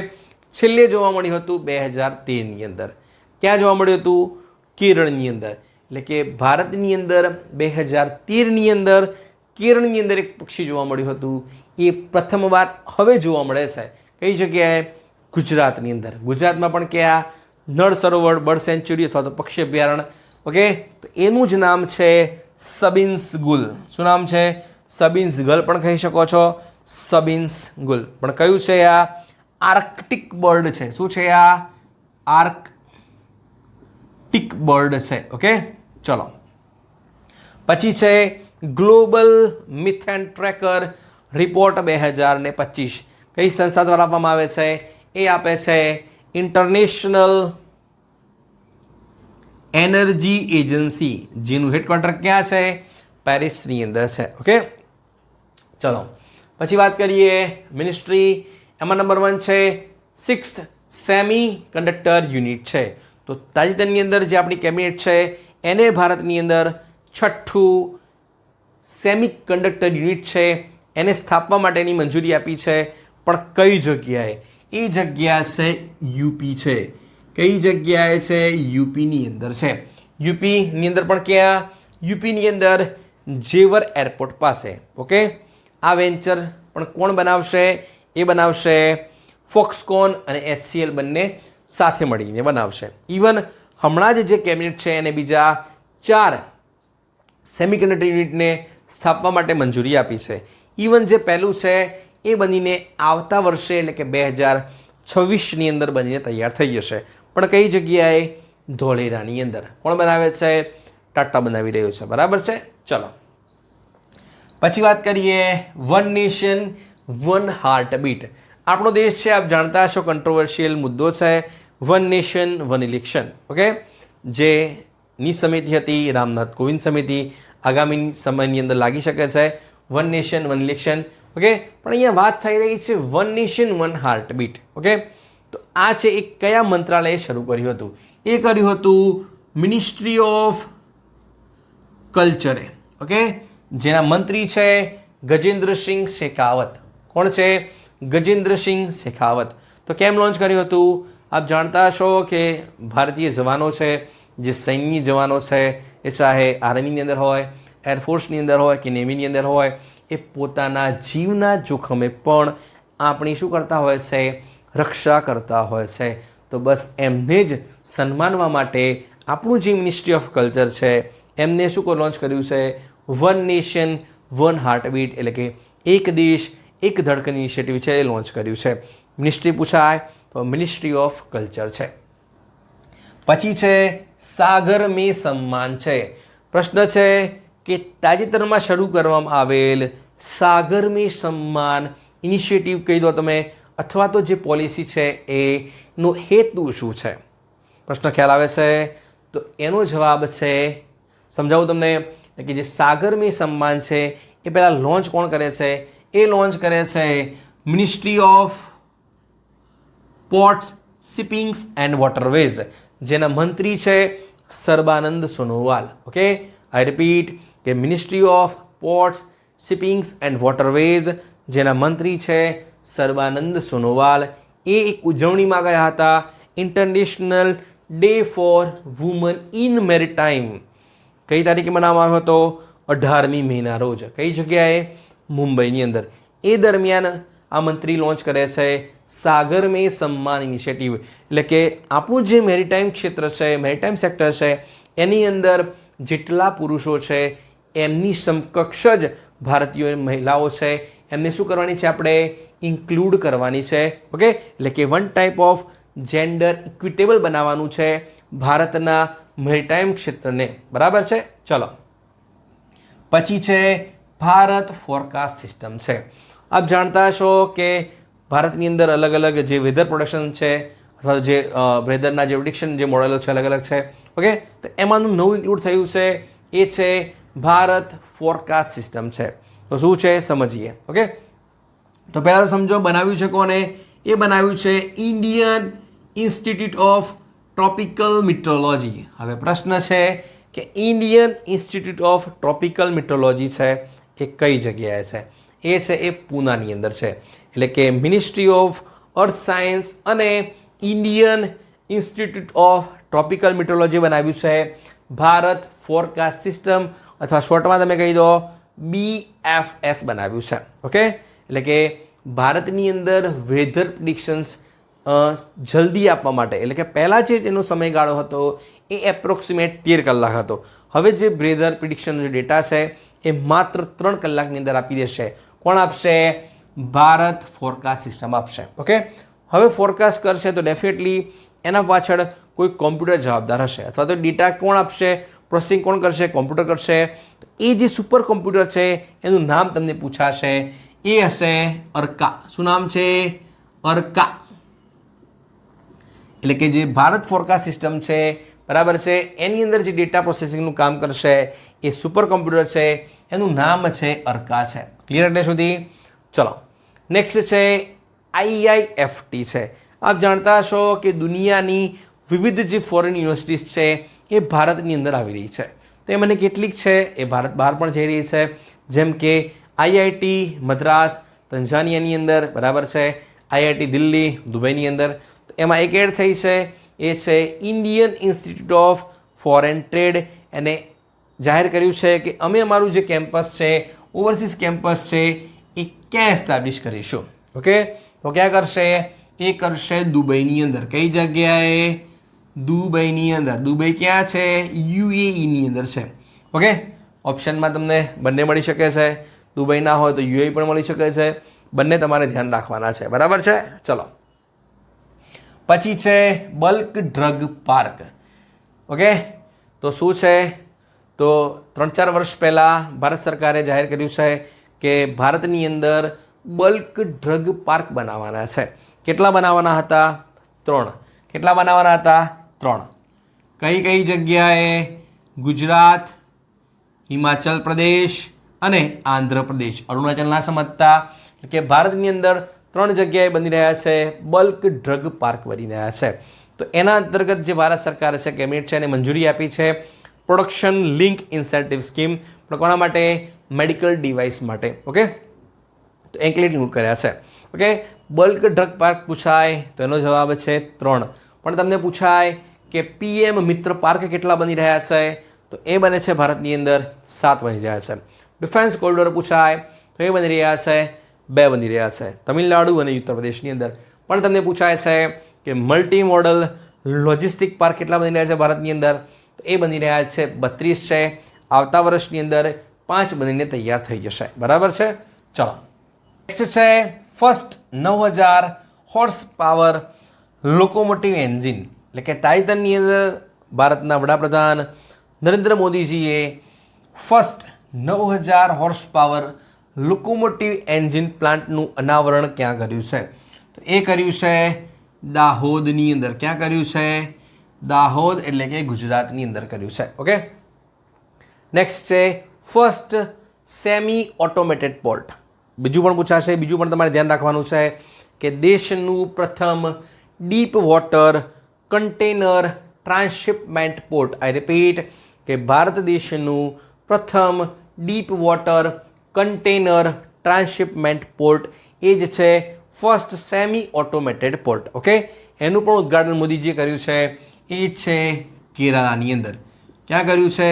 છેલ્લે જોવા મળ્યું હતું 2013ની અંદર. ક્યાં જોવા મળ્યું હતું? કેરળની અંદર. એટલે કે ભારતની અંદર 2013ની અંદર કેરળની અંદર એક પક્ષી જોવા મળ્યું હતું. એ પ્રથમવાર હવે જોવા મળે છે. કઈ જગ્યાએ? ગુજરાતની અંદર. ગુજરાતમાં પણ ક્યાં? નળ સરોવર બર્ડ સેન્ચ્યુરી અથવા તો પક્ષી અભયારણ્ય. ઓકે, તો એનું જ નામ છે સબિન્સ ગુલ. શું નામ છે? સબિન્સ ગલ પણ કહી શકો છો. સબિન્સ ગુલ. પણ કયું છે આ? આર્કટિક બર્ડ છે. શું છે આ? આર્કટિક ટિક બર્ડ છે. ઓકે, ચલો. પછી છે ગ્લોબલ મિથેન ટ્રેકર રિપોર્ટ 2025. કઈ સંસ્થા દ્વારા આપવામાં આવે છે? એ આપે છે ઇન્ટરનેશનલ એનર્જી એજન્સી, જેનું હેડક્વાર્ટર ક્યાં છે? પેરિસની અંદર છે. ઓકે, ચલો. પછી વાત કરીએ મિનિસ્ટ્રી. એમાં નંબર 1 છે 6th સેમી કન્ડક્ટર યુનિટ છે. તો તાજેતરની અંદર જે આપણી કેબિનેટ છે એને ભારતની અંદર 6થું સેમી કન્ડક્ટર યુનિટ છે એને સ્થાપવા માટેની મંજૂરી આપી છે. પણ કઈ જગ્યાએ? એ જગ્યા છે યુપી છે. કઈ જગ્યાએ છે? યુપીની અંદર છે. યુપીની અંદર પણ ક્યાં? યુપીની અંદર જેવર એરપોર્ટ પાસે. ઓકે, આ વેન્ચર પણ કોણ બનાવશે? એ બનાવશે ફોક્સકોન અને HCL બંને સાથે મળીને બનાવશે. ઇવન હમણાં જ જે કેબિનેટ છે એને બીજા 4 સેમિકન્ડક્ટર યુનિટને સ્થાપવા માટે મંજૂરી આપી છે. ઇવન જે પહેલું છે એ બનીને આવતા વર્ષે એટલે કે 2026ની અંદર બનીને તૈયાર થઈ જશે. પણ કઈ જગ્યાએ? ધોળેરાની અંદર. કોણ બનાવે છે? ટાટા બનાવી રહ્યો છે. બરાબર છે, ચલો. પછી વાત કરીએ one nation one heart beat. આપણો દેશ છે, આપ જાણતા હશો, કંટ્રોવર્શિયલ મુદ્દો છે one nation one election. Okay, જેની સમિતિ હતી રામનાથ કોવિંદ સમિતિ, આગામી સમયની અંદર લાગી શકે છે one nation one election. Okay, પણ અહીંયા વાત થઈ રહી છે one nation one heart beat. Okay, તો આ છે એ કયા મંત્રાલયે શરૂ કર્યું હતું? એ કર્યું હતું મિનિસ્ટ્રી ઓફ કલ્ચરે. ઓકે, જેના મંત્રી છે ગજેન્દ્રસિંહ શેખાવત. કોણ છે? ગજેન્દ્રસિંહ શેખાવત. તો કેમ લોન્ચ કર્યું હતું? આપ જાણતા હશો કે ભારતીય જવાનો છે, જે સૈન્ય જવાનો છે, એ ચાહે આર્મીની અંદર હોય, એરફોર્સની અંદર હોય કે નેવીની અંદર હોય, એ પોતાના જીવના જોખમે પણ આપણી શું કરતા હોય છે? રક્ષા કરતા હોય છે. તો બસ એમને જ સન્માનવા માટે આપણું જે મિનિસ્ટ્રી ઓફ કલ્ચર છે એમને શું લોન્ચ કર્યું છે? વન નેશન વન હાર્ટબીટ, એટલે કે એક દેશ એક ધડકન ઇનિશિયેટિવ છે એ લોન્ચ કર્યું છે. મિનિસ્ટ્રી પૂછાય તો મિનિસ્ટ્રી ઓફ કલ્ચર છે. પછી છે સાગર મેં સન્માન છે. પ્રશ્ન છે કે તાજેતરમાં શરૂ કરવામાં આવેલ સાગર મેં સન્માન ઇનિશિયેટિવ કહી દો તમે, અથવા તો જે પોલિસી છે એનો હેતુ શું છે? પ્રશ્ન ખ્યાલ આવે છે? તો એનો જવાબ છે, સમજાવું તમને, કે જે સાગર મેં સન્માન છે એ પહેલાં લોન્ચ કોણ કરે છે? એ લોન્ચ કરે છે ministry of ports, shippings and waterways, જેના મંત્રી છે Sarbananda Sonowal. Okay, I repeat કે ministry of ports, shippings and waterways, જેના મંત્રી છે સર્બાનંદ સોનોવાલ. એ એક ઉજવણીમાં ગયા હતા, international day four woman in maritime. કઈ તારીખે મનાવવામાં આવ્યો હતો? 18મી મેના રોજ. કઈ જગ્યાએ? મુંબઈની અંદર. એ દરમિયાન આ મંત્રી લોન્ચ કરે છે સાગર મેં સન્માન ઇનિશિયેટિવ. એટલે કે આપણું જે મેરીટાઈમ ક્ષેત્ર છે, મેરીટાઈમ સેક્ટર છે, એની અંદર જેટલા પુરુષો છે એમની સમકક્ષ જ ભારતીય મહિલાઓ છે, એમને શું કરવાની છે? આપણે ઇન્ક્લુડ કરવાની છે. ઓકે, એટલે કે one type of gender equitable બનાવવાનું છે ભારતના મેરીટાઈમ ક્ષેત્રને. બરાબર છે, ચલો. પછી છે ભારત ફોરકાસ્ટ સિસ્ટમ છે. આપ જાણતા હશો કે ભારતની અંદર અલગ અલગ જે વેધર પ્રોડક્શન છે અથવા જે વેધરના જે પ્રિડિક્શન જે મોડેલો છે અલગ અલગ છે. ઓકે, તો એમાંનું નવું ઇન્ક્લુડ થયું છે એ છે ભારત ફોરકાસ્ટ સિસ્ટમ છે. તો શું છે સમજીએ. ઓકે, તો પહેલાં સમજો બનાવ્યું છે કોને? એ બનાવ્યું છે ઇન્ડિયન ઇન્સ્ટિટ્યૂટ ઓફ ટ્રોપિકલ મિટ્રોલોજી. હવે પ્રશ્ન છે કે ઇન્ડિયન ઇન્સ્ટિટ્યૂટ ઓફ ટ્રોપિકલ મિટ્રોલોજી છે એ કઈ જગ્યાએ છે? એ છે એ પૂનાની અંદર છે. એટલે કે મિનિસ્ટ્રી ઓફ અર્થ સાયન્સ અને ઇન્ડિયન ઇન્સ્ટિટ્યૂટ ઓફ ટ્રોપિકલ મિટ્રોલોજી બનાવ્યું છે ભારત ફોરકાસ્ટ સિસ્ટમ, અથવા શોર્ટમાં તમે કહી દો BFS બનાવ્યું છે. ઓકે, એટલે કે ભારતની અંદર વેધર પ્રિડિક્શન્સ જલ્દી આપવા માટે, એટલે કે પહેલાં જે એનો સમયગાળો હતો એ એપ્રોક્સિમેટ 13 કલાક હતો. હવે જે વેધર પ્રિડિક્શનનો જે ડેટા છે એ માત્ર 3 કલાકની અંદર આપી દેશે. કોણ આપશે? ભારત ફોરકાસ્ટ સિસ્ટમ આપશે. ઓકે, હવે ફોરકાસ્ટ કરશે તો ડેફિનેટલી એના પાછળ કોઈ કોમ્પ્યુટર જવાબદાર હશે, અથવા તો ડેટા કોણ આપશે, પ્રોસેસિંગ કોણ કરશે, કોમ્પ્યુટર કરશે. તો એ જે સુપર કોમ્પ્યુટર છે એનું નામ તમને પૂછાશે, એ હશે અર્કા. શું નામ છે? અર્કા. એટલે કે જે ભારત ફોરકાસ્ટ સિસ્ટમ છે, બરાબર છે, એની અંદર જે ડેટા પ્રોસેસિંગનું કામ કરશે એ સુપર કોમ્પ્યુટર છે, એનું નામ છે અર્કા છે. ક્લિયર એટલે સુધી? ચલો, નેક્સ્ટ છે IIFT છે. આપ જાણતા હશો કે દુનિયાની વિવિધ જે ફોરેન યુનિવર્સિટીઝ છે એ ભારતની અંદર આવી રહી છે. તો એ મને કેટલીક છે એ ભારત બહાર પણ જઈ રહી છે, જેમ કે IIT મદ્રાસ તંઝાનિયાની અંદર, બરાબર છે, IIT દિલ્હી દુબઈની અંદર. તો એમાં એક એડ થઈ છે, એ છે Indian institute of foreign trade. એને જાહેર કર્યું છે કે અમે અમારું જે કેમ્પસ છે, ઓવરસીઝ કેમ્પસ છે, એ ક્યાં એસ્ટાબ્લિશ કરીશું. ઓકે, તો ક્યાં કરશે? એ કરશે દુબઈની અંદર. કઈ જગ્યાએ? દુબઈની અંદર. દુબઈ ક્યાં છે? UAEની અંદર છે. ઓકે, ઓપ્શનમાં તમને બંને મળી શકે છે. દુબઈ ના હોય તો UAE પણ મળી શકે છે. બંને તમારે ધ્યાન રાખવાના છે, બરાબર છે. ચલો, પછી છે બલ્ક ડ્રગ પાર્ક. ઓકે, તો શું છે? તો 3-4 વર્ષ પહેલાં ભારત સરકારે જાહેર કર્યું છે કે ભારતની અંદર બલ્ક ડ્રગ પાર્ક બનાવવાના છે. કેટલા બનાવવાના હતા? 3. કેટલા બનાવવાના હતા? 3. કઈ કઈ જગ્યાએ? ગુજરાત, હિમાચલ પ્રદેશ અને આંધ્રપ્રદેશ. અરુણાચલના સમજતા. કે ભારતની અંદર 3 જગ્યાએ બની રહ્યા છે બલ્ક ડ્રગ પાર્ક બની રહ્યા છે. તો એના અંતર્ગત જે ભારત સરકાર છે, કેબિનેટ છે, એને મંજૂરી આપી છે પ્રોડક્શન લિંક ઇન્સેન્ટિવ સ્કીમ. પણ કોના માટે? મેડિકલ ડિવાઇસ માટે. ઓકે, તો ઇન્ક્લુડ કર્યા છે. ઓકે, બલ્ક ડ્રગ પાર્ક પૂછાય તો એનો જવાબ છે 3. પણ તમને પૂછાય કે PM મિત્ર પાર્ક કેટલા બની રહ્યા છે, તો એ બને છે ભારતની અંદર 7 બની રહ્યા છે. ડિફેન્સ કોરિડોર પૂછાય તો એ બની રહ્યા છે 2 બની રહ્યા છે, તમિલનાડુ અને ઉત્તર પ્રદેશની અંદર. પણ તમને પૂછાય છે કે મલ્ટી મોડલ લોજિસ્ટિક પાર્ક કેટલા બની રહ્યા છે ભારતની અંદર, તો એ બની રહ્યા છે 32 છે. આવતા વર્ષની અંદર 5 બનીને તૈયાર થઈ જશે, બરાબર છે. ચલો, નેક્સ્ટ છે first 9000 horse power locomotive engine. એટલે કે તાઇવાનની અંદર ભારતના વડાપ્રધાન નરેન્દ્ર મોદીજીએ first 9000 horse power locomotive engine પ્લાન્ટનું અનાવરણ ક્યાં કર્યું છે? તો એ કર્યું છે દાહોદની અંદર. ક્યાં કર્યું છે? દાહોદ, એટલે કે ગુજરાતની અંદર કર્યું છે. ઓકે, નેક્સ્ટ છે ફર્સ્ટ સેમી ઓટોમેટેડ પોર્ટ. બીજું પણ પૂછાશે. બીજું પણ તમારે ધ્યાન રાખવાનું છે કે દેશનું પ્રથમ deep water container transshipment port. I repeat, કે ભારત દેશનું પ્રથમ deep water container transshipment port એ જ છે first semi automated port. Okay, એનું પણ ઉદ્ઘાટન મોદીજીએ કર્યું છે. એ છે કેરાલાની અંદર. ક્યાં કર્યું છે?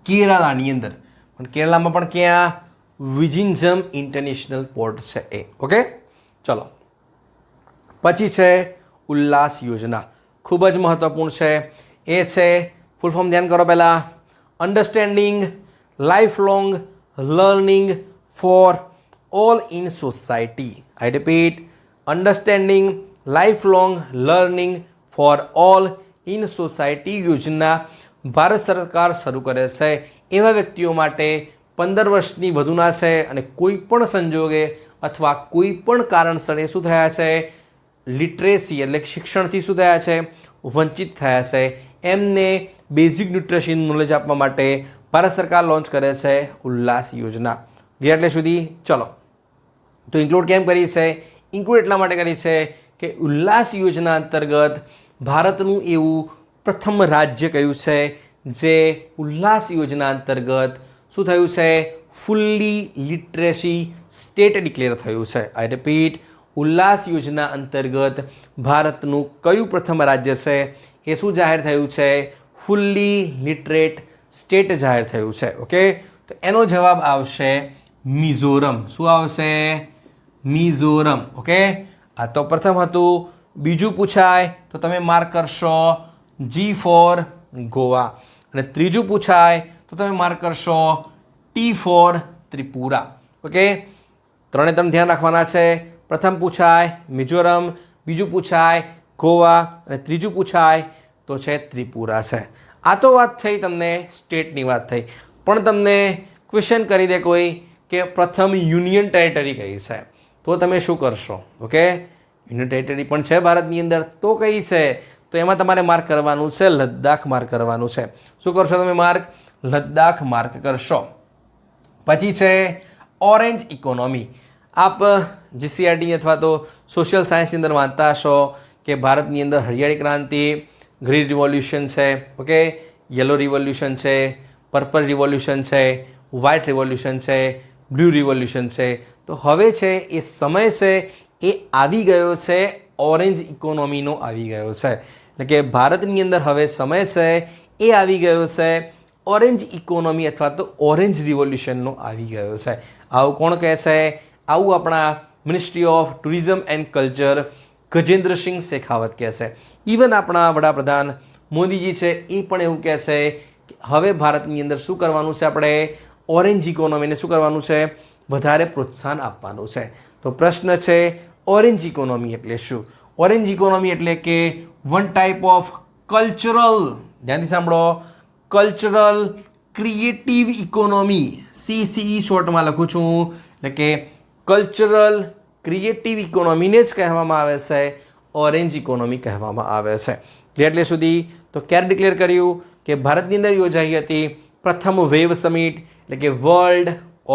કેરાલાની અંદર. પણ કેરલામાં પણ ક્યાં? વિજિંજમ ઇન્ટરનેશનલ પોર્ટ છે એ. ઓકે, ચલો, પછી છે ઉલ્લાસ યોજના. ખૂબ જ મહત્વપૂર્ણ છે. એ છે, ફૂલ ફોર્મ ધ્યાન કરો પહેલાં, understanding life long learning for all in society. I repeat, understanding life long learning for all in society યોજના ભારત સરકાર શરૂ કરે છે એવા વ્યક્તિઓ માટે 15 વર્ષની વધુના છે અને કોઈ પણ સંજોગે અથવા કોઈ પણ કારણસર એ શું થયા છે? લિટરેસી એટલે શિક્ષણથી શું થયા છે? વંચિત થયા છે. એમને બેઝિક ન્યુટ્રિશન નોલેજ આપવા માટે ભારત સરકાર લોન્ચ કરે છે ઉલ્લાસ યોજના. એટલે સુધી ચલો, તો ઇન્ક્લુડ કેમ કરી છે? ઇન્ક્લુડ એટલા માટે કરી છે કે ઉલ્લાસ યોજના અંતર્ગત ભારતનું એવું પ્રથમ રાજ્ય કયું છે જે ઉલ્લાસ યોજના અંતર્ગત શું થયું છે? ફુલ્લી લિટરેસી સ્ટેટ ડિક્લેર થયું છે. આઈ રિપીટ, ઉલ્લાસ યોજના અંતર્ગત ભારતનું કયું પ્રથમ રાજ્ય છે એ શું જાહેર થયું છે? ફુલ્લી લિટરેટ સ્ટેટ જાહેર થયું છે. ઓકે, તો એનો જવાબ આવશે મિઝોરમ. શું આવશે? મિઝોરમ. ઓકે, આ તો પ્રથમ હતું. બીજું પૂછાય તો તમે માર્ક કરશો G ફોર ગોવા, અને ત્રીજું પૂછાય તો તમે માર્ક કરશો T ફોર ત્રિપુરા. ઓકે, 3 ધ્યાન રાખવાના છે. પ્રથમ પૂછાય મિઝોરમ, બીજું પૂછાય ગોવા અને ત્રીજું પૂછાય તો છે ત્રિપુરા છે. આ તો વાત થઈ તમને સ્ટેટની વાત થઈ, પણ તમને ક્વેશ્ચન કરી દે કોઈ કે પ્રથમ યુનિયન ટેરિટરી કઈ છે, તો તમે શું કરશો? ઓકે, યુનિયન ટેરિટરી પણ છે ભારતની અંદર, તો કઈ છે? તો એમાં તમારે માર્ક કરવાનું છે લદ્દાખ માર્ક કરવાનું છે. શું કરશો તમે માર્ક? લદ્દાખ માર્ક કરશો. પછી છે ઓરેન્જ ઇકોનોમી. આપ જીસીઆરટી અથવા તો સોશિયલ સાયન્સની અંદર વાંચતા હશો કે ભારતની અંદર હરિયાળી ક્રાંતિ, ગ્રીન રિવોલ્યુશન છે, ઓકે, યલો રિવોલ્યુશન છે, પર્પલ રિવોલ્યુશન છે, વ્હાઇટ રિવોલ્યુશન છે, બ્લુ રિવોલ્યુશન છે. તો હવે છે એ સમય છે એ આવી ગયો છે, ઓરેન્જ ઇકોનોમીનો આવી ગયો છે. એટલે કે ભારતની અંદર હવે સમય છે એ આવી ગયો છે ઓરેન્જ ઇકોનોમી અથવા તો ઓરેન્જ રિવોલ્યુશનનો આવી ગયો છે. આવું કોણ કહે છે? આવું આપણા ministry of tourism and culture Gajendrasinh Shekhawat કહે છે. ઇવન આપણા વડાપ્રધાન મોદીજી છે એ પણ એવું કહે છે કે હવે ભારતની અંદર શું કરવાનું છે? આપણે ઓરેન્જ ઇકોનોમીને શું કરવાનું છે? વધારે પ્રોત્સાહન આપવાનું છે. તો પ્રશ્ન છે ઓરેન્જ ઇકોનોમી એટલે શું? ઓરેન્જ ઇકોનોમી એટલે કે વન ટાઈપ ઓફ કલ્ચરલ, ધ્યાનથી સાંભળો, કલ્ચરલ ક્રિએટિવ ઇકોનોમી, CCE શોર્ટમાં લખું છું, એટલે કે કલ્ચરલ ક્રિએટિવ ઇકોનોમીને જ કહેવામાં આવે છે ઓરેન્જ ઇકોનોમી કહેવામાં આવે છે. એટલે સુધી તો ક્યારે ડિક્લેર કર્યું કે ભારતની અંદર યોજાઈ હતી પ્રથમ વેવ સમિટ, એટલે કે world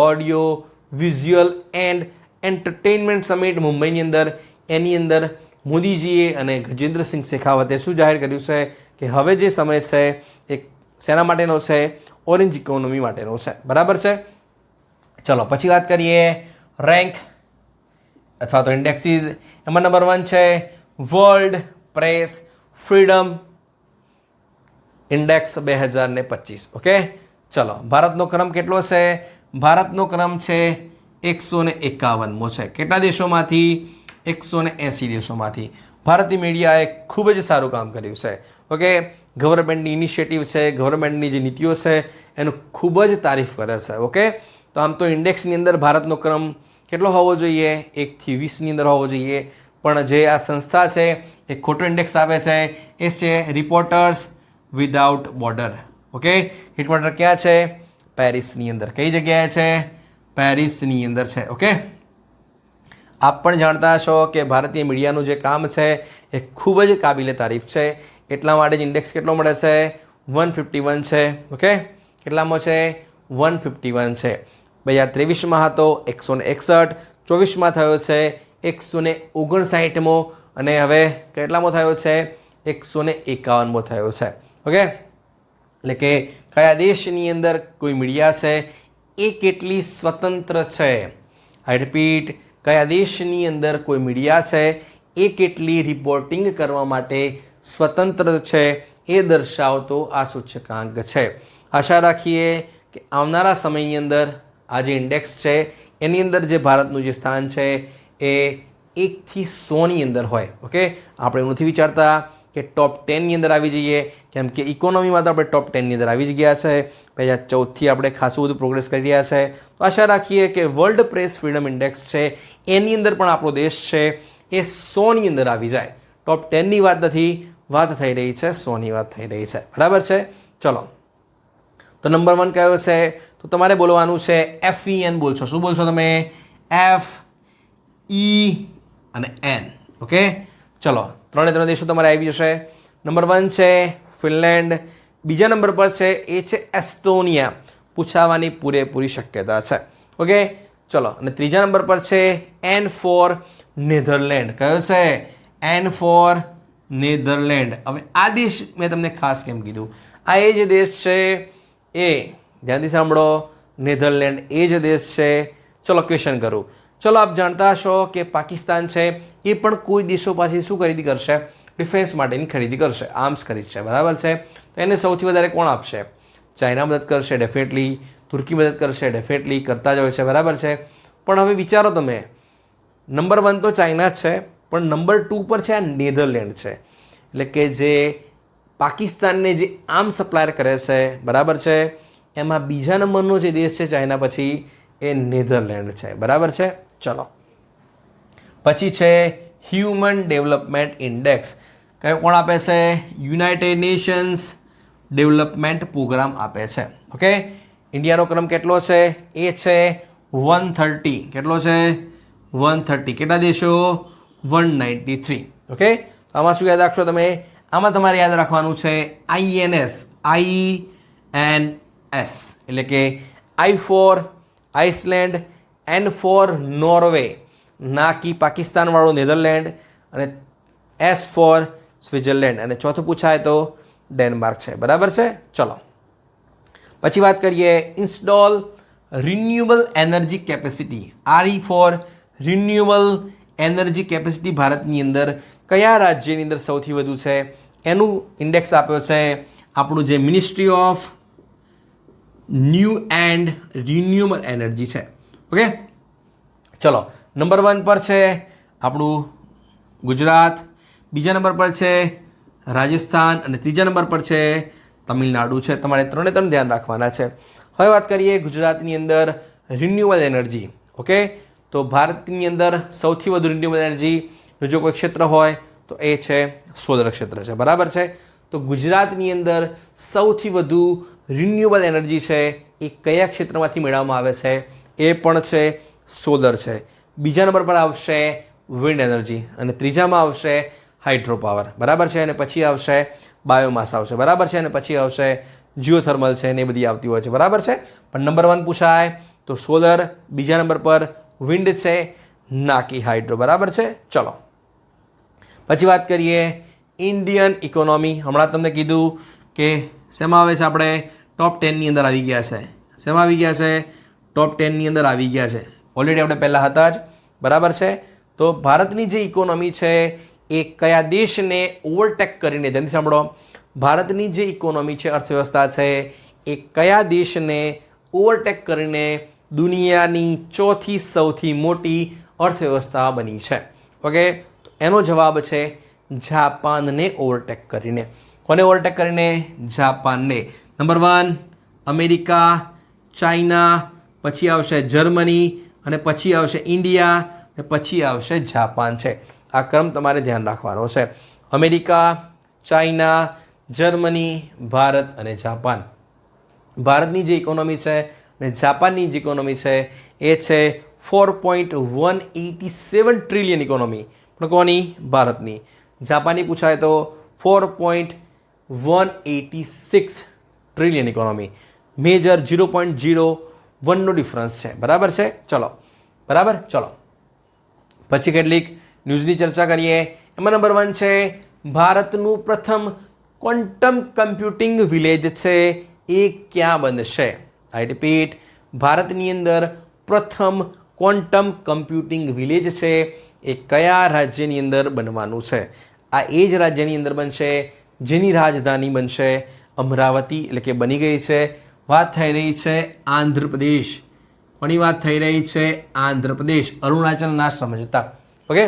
audio visual and entertainment summit મુંબઈની અંદર. એની અંદર મોદીજીએ અને ગજેન્દ્રસિંહ શેખાવતે શું જાહેર કર્યું છે કે હવે જે સમય છે એ શેના માટેનો છે? ઓરેન્જ ઇકોનોમી માટેનો છે. બરાબર છે. ચલો પછી વાત કરીએ રેન્ક અથવા તો ઇન્ડેક્સીસ. એમાં નંબર 1 છે world press freedom index 2025. Okay, ચલો ભારતનો ક્રમ કેટલો છે? ભારતનો ક્રમ છે 151મો છે. કેટલા દેશોમાંથી? 180 દેશોમાંથી. ભારતીય મીડિયાએ ખૂબ જ સારું કામ કર્યું છે. ઓકે, ગવર્મેન્ટની ઇનિશિયેટિવ છે, ગવર્મેન્ટની જે નીતિઓ છે એનું ખૂબ જ તારીફ કરે છે. ઓકે, તો આમ તો ઇન્ડેક્સની અંદર ભારતનો ક્રમ કેટલો હોવો જોઈએ? 1 થી 20ની અંદર હોવો જોઈએ, પણ જે આ સંસ્થા છે એ ખોટો ઇન્ડેક્સ આપે છે. એ છે reporters without border. Okay, headquarter ક્યાં છે? પેરિસની અંદર. કઈ જગ્યાએ છે? પેરિસની અંદર છે. ઓકે, આપ પણ જાણતા હશો કે ભારતીય મીડિયાનું જે કામ છે એ ખૂબ જ કાબિલે તારીફ છે. એટલા માટે જ ઇન્ડેક્સ કેટલો મળે છે? 151 છે. ઓકે, કેટલામો છે? 151 છે. 2023માં હતો 161, 24માં થયો છે 159મો અને હવે કેટલામો થયો છે? 151મો થયો છે. ઓકે, એટલે કે કયા દેશની અંદર કોઈ મીડિયા છે એ કેટલી સ્વતંત્ર છે? આઈ રિપીટ, કયા દેશની અંદર કોઈ મીડિયા છે એ કેટલી રિપોર્ટિંગ કરવા માટે સ્વતંત્ર છે એ દર્શાવતો આ સૂચકાંક છે. આશા રાખીએ કે આવનારા સમયની અંદર આ જે ઇન્ડેક્સ છે એની અંદર જે ભારતનું જે સ્થાન છે એ 1 થી 100ની અંદર હોય. ઓકે, આપણે એવું નથી વિચારતા કે ટોપ 10ની અંદર આવી જઈએ, કેમ કે ઇકોનોમીમાં તો આપણે ટોપ 10ની અંદર આવી જ ગયા છે. 2014થી આપણે ખાસું બધું પ્રોગ્રેસ કરી રહ્યા છે. તો આશા રાખીએ કે વર્લ્ડ પ્રેસ ફ્રીડમ ઇન્ડેક્સ છે એની અંદર પણ આપણો દેશ છે એ 100ની અંદર આવી જાય. ટોપ 10ની વાત નથી, વાત થઈ રહી છે 100ની વાત થઈ રહી છે. બરાબર છે. ચલો, તો નંબર 1 કયો છે? તો તમારે બોલવાનું છે FEN બોલશો. શું બોલશો તમે? FE અને N. ઓકે, ચલો, 3 દેશો તમારે આવી જશે. નંબર 1 છે ફિનલેન્ડ, બીજા નંબર પર છે એ છે એસ્ટોનિયા. પૂછાવાની પૂરેપૂરી શક્યતા છે. ઓકે, ચલો, અને ત્રીજા નંબર પર છે N ફોર નેધરલેન્ડ. કયો છે? N for Netherlands. હવે આ દેશ મેં તમને ખાસ કેમ કીધું? આ એ જે દેશ છે એ, ધ્યાનથી સાંભળો, નેધરલેન્ડ એ જ દેશ છે. ચલો ક્વેશ્ચન કરું. ચલો, આપ જાણતા હશો કે પાકિસ્તાન છે એ પણ કોઈ દેશો પાસેથી શું ખરીદી કરશે? ડિફેન્સ માટેની ખરીદી કરશે, આર્મ્સ ખરીદશે. બરાબર છે. તો એને સૌથી વધારે કોણ આપશે? ચાઇના મદદ કરશે ડેફિનેટલી, તુર્કી મદદ કરશે ડેફિનેટલી, કરતા જ હોય છે. બરાબર છે. પણ હવે વિચારો તમે, નંબર 1 તો ચાઇના જ છે, પણ નંબર 2 પર છે આ નેધરલેન્ડ છે. એટલે કે જે પાકિસ્તાનને જે આર્મ સપ્લાયર કરે છે, બરાબર છે, એમાં બીજા નંબરનો જે દેશ છે ચાઇના પછી એ નેધરલેન્ડ છે. બરાબર છે. ચલો, પછી છે હ્યુમન ડેવલપમેન્ટ ઇન્ડેક્સ. કયો કોણ આપે છે? યુનાઇટેડ નેશન્સ ડેવલપમેન્ટ પ્રોગ્રામ આપે છે. ઓકે, ઇન્ડિયાનો ક્રમ કેટલો છે? એ છે 130. કેટલો છે? 130. કેટલા દેશો? 193. ઓકે, તો આમાં શું યાદ રાખશો તમે? આમાં તમારે યાદ રાખવાનું છે INS, એટલે કે I for Iceland, N for Norway, ના કી પાકિસ્તાનવાળો નેધરલેન્ડ, અને S ફોર સ્વિટ્ઝરલેન્ડ, અને ચોથું પૂછાય તો ડેનમાર્ક છે. બરાબર છે? ચલો પછી વાત કરીએ install renewable energy capacity. RE for renewable energy capacity ભારતની અંદર કયા રાજ્યની અંદર સૌથી વધુ છે? એનું ઇન્ડેક્સ આપ્યો છે આપણું જે ministry of new and renewable energy છે. ઓકે, ચલો નંબર 1 પર છે આપણું ગુજરાત, બીજા નંબર પર છે રાજસ્થાન, અને ત્રીજા નંબર પર છે તમિલનાડુ છે. તમારે 3 ધ્યાન રાખવાના છે. હવે વાત કરીએ ગુજરાતની અંદર રિન્યુએબલ એનર્જી. ઓકે, તો ભારતની અંદર સૌથી વધુ રિન્યુએબલ એનર્જીનું જો કોઈ ક્ષેત્ર હોય તો એ છે સોલર ક્ષેત્ર છે. બરાબર છે? તો ગુજરાતની અંદર સૌથી વધુ રિન્યુએબલ એનર્જી છે એ કયા ક્ષેત્રમાંથી મેળવવામાં આવે છે? એ પણ છે સોલર છે. બીજા નંબર પર આવશે વિન્ડ એનર્જી, અને ત્રીજામાં આવશે હાઇડ્રો પાવર. બરાબર છે? અને પછી આવશે બાયોમાસ આવશે. બરાબર છે? અને પછી આવશે જીઓથર્મલ છે, ને એ બધી આવતી હોય છે. બરાબર છે? પણ નંબર 1 પૂછાય તો સોલર, બીજા નંબર પર વિન્ડ છે, ના કે હાઇડ્રો. બરાબર છે? ચલો પછી વાત કરીએ ઇન્ડિયન ઇકોનોમી. હમણાં તમને કીધું કે શેમાં આવે છે? આપણે ટોપ 10ની અંદર આવી ગયા છે. શેમાં આવી ગયા છે? ટોપ 10ની અંદર આવી ગયા છે. ઓલરેડી આપણે પહેલાં હતા જ. બરાબર છે? તો ભારતની જે ઇકોનોમી છે એ કયા દેશને ઓવરટેક કરીને, ધ્યાનથી સાંભળો, ભારતની જે ઇકોનોમી છે, અર્થવ્યવસ્થા છે, એ કયા દેશને ઓવરટેક કરીને દુનિયાની ચોથી સૌથી મોટી અર્થવ્યવસ્થા બની છે? ઓકે, તો એનો જવાબ છે જાપાનને ઓવરટેક કરીને. કોને ઓવરટેક કરીને? જાપાનને. નંબર 1 અમેરિકા, ચાઇના, પછી આવશે જર્મની, અને પછી આવશે ઇન્ડિયા, અને પછી આવશે જાપાન છે. આ ક્રમ તમારે ધ્યાન રાખવાનો છે. અમેરિકા, ચાઇના, જર્મની, ભારત અને જાપાન. ભારતની જે ઇકોનોમી છે અને જાપાનની જે ઇકોનોમી છે એ છે 4.187 ટ્રિલિયન ઇકોનોમી. પણ કોની? ભારતની. જાપાનની પૂછાય તો 4.186 ટ્રિલિયન ઇકોનોમી. મેજર 0.01નો ડિફરન્સ છે. બરાબર છે? ચલો બરાબર. ચલો પછી કેટલીક ન્યૂઝની ચર્ચા કરીએ. એમાં નંબર 1 છે ભારતનું પ્રથમ ક્વોન્ટમ કમ્પ્યુટિંગ વિલેજ છે એ ક્યાં બનશે? આઈ રિપીટ, ભારતની અંદર પ્રથમ ક્વોન્ટમ કમ્પ્યુટિંગ વિલેજ છે એ કયા રાજ્યની અંદર બનવાનું છે? આ એ જ રાજ્યની અંદર બનશે જેની રાજધાની બનશે અમરાવતી, એટલે કે બની ગઈ છે. વાત થઈ રહી છે આંધ્રપ્રદેશ. કોની વાત થઈ રહી છે? આંધ્રપ્રદેશ. અરુણાચલ ના સમજતા. ઓકે,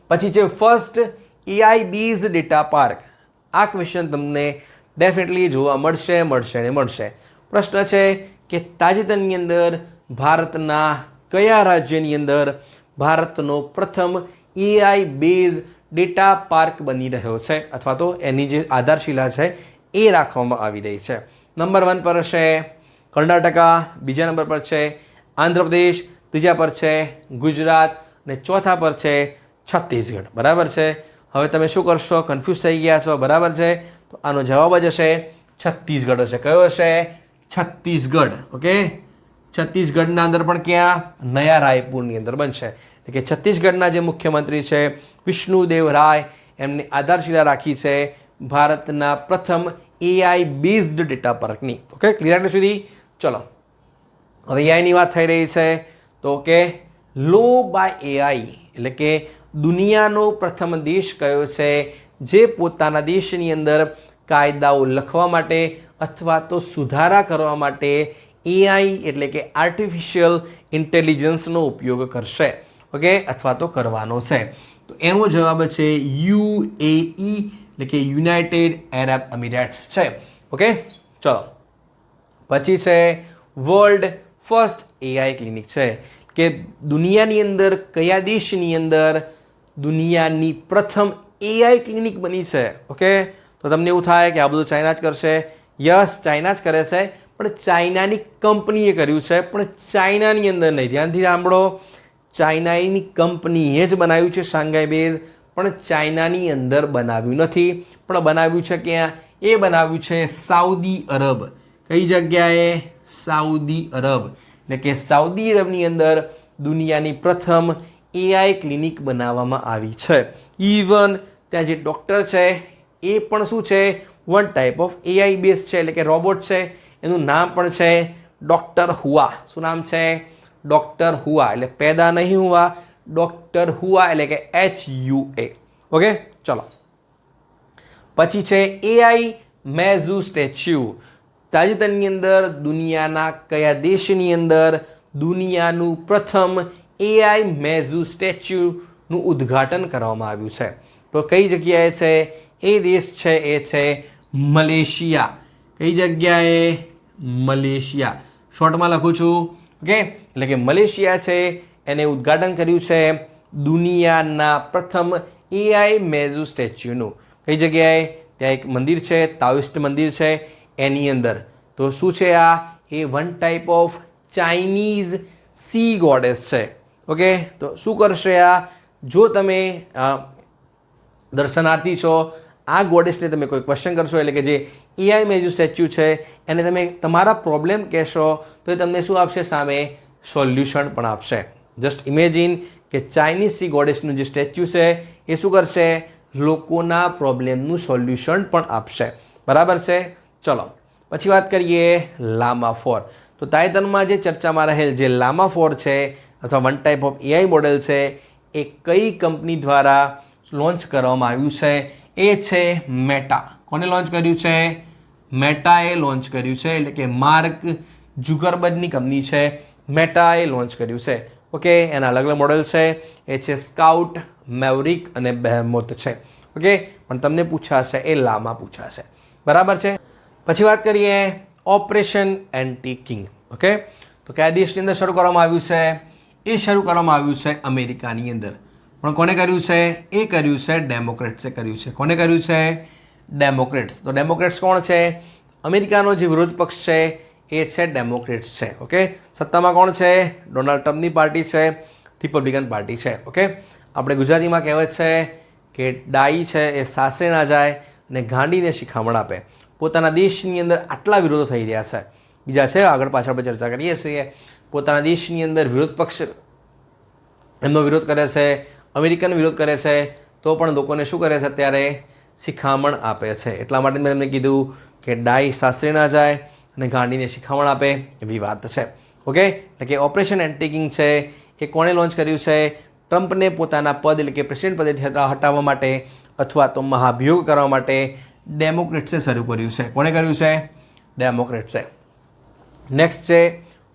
પછી છે first AI base data park. આ ક્વેશ્ચન તમને ડેફિનેટલી જોવા મળશે. પ્રશ્ન છે કે તાજેતરની અંદર ભારતના કયા રાજ્યની અંદર ભારતનો પ્રથમ AI બેઝ ડેટા પાર્ક બની રહ્યો છે, અથવા તો એની જે આધારશિલા છે એ રાખવામાં આવી રહી છે? નંબર 1 પર છે કર્ણાટકા, બીજા નંબર પર છે આંધ્રપ્રદેશ, ત્રીજા પર છે ગુજરાત, અને ચોથા પર છે છત્તીસગઢ. બરાબર છે? હવે તમે શું કરશો? કન્ફ્યુઝ થઈ ગયા છો. બરાબર છે? તો આનો જવાબ જ હશે છત્તીસગઢ હશે. કયો હશે? છત્તીસગઢ. ઓકે, છત્તીસગઢના અંદર પણ ક્યાં? નયા રાયપુરની અંદર બનશે. એટલે કે છત્તીસગઢના જે મુખ્યમંત્રી છે વિષ્ણુદેવ રાય, એમની આધારશિલા રાખી છે ભારતના પ્રથમ AI બેઝડ ડેટા પાર્કની. ઓકે, ક્લિયર એટલે સુધી? ચલો હવે એઆઈની વાત થઈ રહી છે તો કે લો બાય AI, એટલે કે દુનિયાનો પ્રથમ દેશ કયો છે જે પોતાના દેશની અંદર કાયદાઓ લખવા માટે અથવા તો સુધારા કરવા માટે AI એટલે કે આર્ટિફિશિયલ ઇન્ટેલિજન્સનો ઉપયોગ કરશે? ઓકે, અથવા તો કરવાનો છે? તો એનો જવાબ છે UAE, એટલે કે યુનાઇટેડ અરબ એમિરેટ્સ છે. ઓકે, ચલો પછી છે વર્લ્ડ ફર્સ્ટ AI ક્લિનિક છે કે દુનિયાની અંદર કયા દેશની અંદર દુનિયાની પ્રથમ AI ક્લિનિક બની છે. ઓકે, તો તમને એવું થાય કે આ બધું ચાઇના જ કરશે. યસ, ચાઇના જ કરે છે, પણ ચાઇનાની કંપનીએ કર્યું છે, પણ ચાઇનાની અંદર નહીં. ધ્યાનથી સાંભળો, ચાઇનાની કંપનીએ જ બનાવ્યું છે શાંઘાઈ બેઝ, પણ ચાઇનાની અંદર બનાવ્યું નથી. પણ બનાવ્યું છે ક્યાં? એ બનાવ્યું છે સાઉદી અરબ. કઈ જગ્યાએ? Saudi Arab. એટલે કે સાઉદી અરબની અંદર દુનિયાની પ્રથમ AI ક્લિનિક બનાવવામાં આવી છે. ઇવન ત્યાં જે ડૉક્ટર છે એ પણ શું છે? One type of AI base છે, એટલે કે રોબોટ છે. એનું નામ પણ છે ડૉક્ટર હુઆ. શું નામ છે? ડૉક્ટર હુઆ. એટલે પેદા નહીં હુઆ, ડૉક્ટર હુઆ એટલે કે HUA. ઓકે, ચલો. પછી છે AI મેઝુ સ્ટેચ્યુ. તાજેતરની અંદર દુનિયાના કયા દેશની અંદર દુનિયાનું પ્રથમ AI મેઝુ સ્ટેચ્યુનું ઉદ્ઘાટન કરવામાં આવ્યું છે? તો કઈ જગ્યાએ છે? એ દેશ છે એ છે મલેશિયા. કઈ જગ્યાએ? મલેશિયા. શોર્ટમાં લખું છું. ઓકે, એટલે કે મલેશિયા છે એને ઉદ્ઘાટન કર્યું છે દુનિયાના પ્રથમ AI મેઝુ સ્ટેચ્યુનું. કઈ જગ્યાએ? ત્યાં એક મંદિર છે, તાઓઇસ્ટ મંદિર છે એની અંદર. તો શું છે આ? એ one type of Chinese sea goddess છે. ઓકે, તો શું કરશે આ? જો તમે દર્શનાર્થી છો, આ ગોડેસને તમે કોઈ ક્વેશ્ચન કરશો, એટલે કે જે AI મેઝુ સ્ટેચ્યુ છે એને તમે તમારા પ્રોબ્લેમ કહેશો, તો એ તમને શું આપશે? સામે સોલ્યુશન પણ આપશે. જસ્ટ ઇમેજિન કે ચાઇનીઝ સી ગોડેસનું જે સ્ટેચ્યુ છે એ શું કરશે? લોકોના પ્રોબ્લેમનું સોલ્યુશન પણ આપશે. બરાબર છે? ચલો, પછી વાત કરીએ લામા 4. તો તાજેતરમાં જે ચર્ચામાં રહેલ જે લામા 4 છે અથવા one type of AI model છે એ કઈ કંપની દ્વારા લોન્ચ કરવામાં આવ્યું છે? એ છે મેટા. કોને લોન્ચ કર્યું છે? મેટાએ લોન્ચ કર્યું છે. એટલે કે માર્ક ઝુકરબર્ગની કંપની છે, મેટાએ લોન્ચ કર્યું છે. ઓકે, એના અલગ અલગ મોડેલ છે. એ છે સ્કાઉટ, મેવરિક અને બેહેમોથ છે. ઓકે, પણ તમને પૂછાશે એ લામા પૂછાશે. બરાબર છે? પછી વાત કરીએ ઓપરેશન એન્ટી કિંગ. ઓકે, તો કયા દેશની અંદર શરૂ કરવામાં આવ્યું છે? એ શરૂ કરવામાં આવ્યું છે અમેરિકાની અંદર. પણ કોને કર્યું છે? એ કર્યું છે ડેમોક્રેટ્સે કર્યું છે. કોને કર્યું છે? ડેમોક્રેટ્સ. તો ડેમોક્રેટ્સ કોણ છે? અમેરિકાનો જે વિરોધ પક્ષ છે એ છે ડેમોક્રેટ્સ છે. ઓકે, સત્તામાં કોણ છે? ડોનાલ્ડ ટ્રમ્પની પાર્ટી છે, રિપબ્લિકન પાર્ટી છે. ઓકે, આપણે ગુજરાતીમાં કહેવત છે કે ડાઈ છે એ સાસરે ના જાય અને ગાંડીને શિખામણ આપે. પોતાના દેશની અંદર આટલા વિરોધો થઈ રહ્યા છે. બીજા છે, આગળ પાછળ આપણે ચર્ચા કરીએ છીએ. પોતાના દેશની અંદર વિરોધ પક્ષ એમનો વિરોધ કરે છે, અમેરિકન વિરોધ કરે છે, તો પણ લોકોને શું કરે છે? અત્યારે શિખામણ આપે છે. એટલા માટે મેં તમને કીધું કે ડાઈ સાસરે ના જાય અને ગાંડીને શિખામણ આપે એવી વાત છે. ઓકે, એટલે કે ઓપરેશન એન્ટી કિંગ છે એ કોણે લોન્ચ કર્યું છે? ટ્રમ્પને પોતાના પદ એટલે કે પ્રેસિડેન્ટ પદેથી હટાવવા માટે અથવા તો મહાભિયોગ કરવા માટે ડેમોક્રેટ્સે શરૂ કર્યું છે. કોણે કર્યું છે? ડેમોક્રેટ્સે. નેક્સ્ટ છે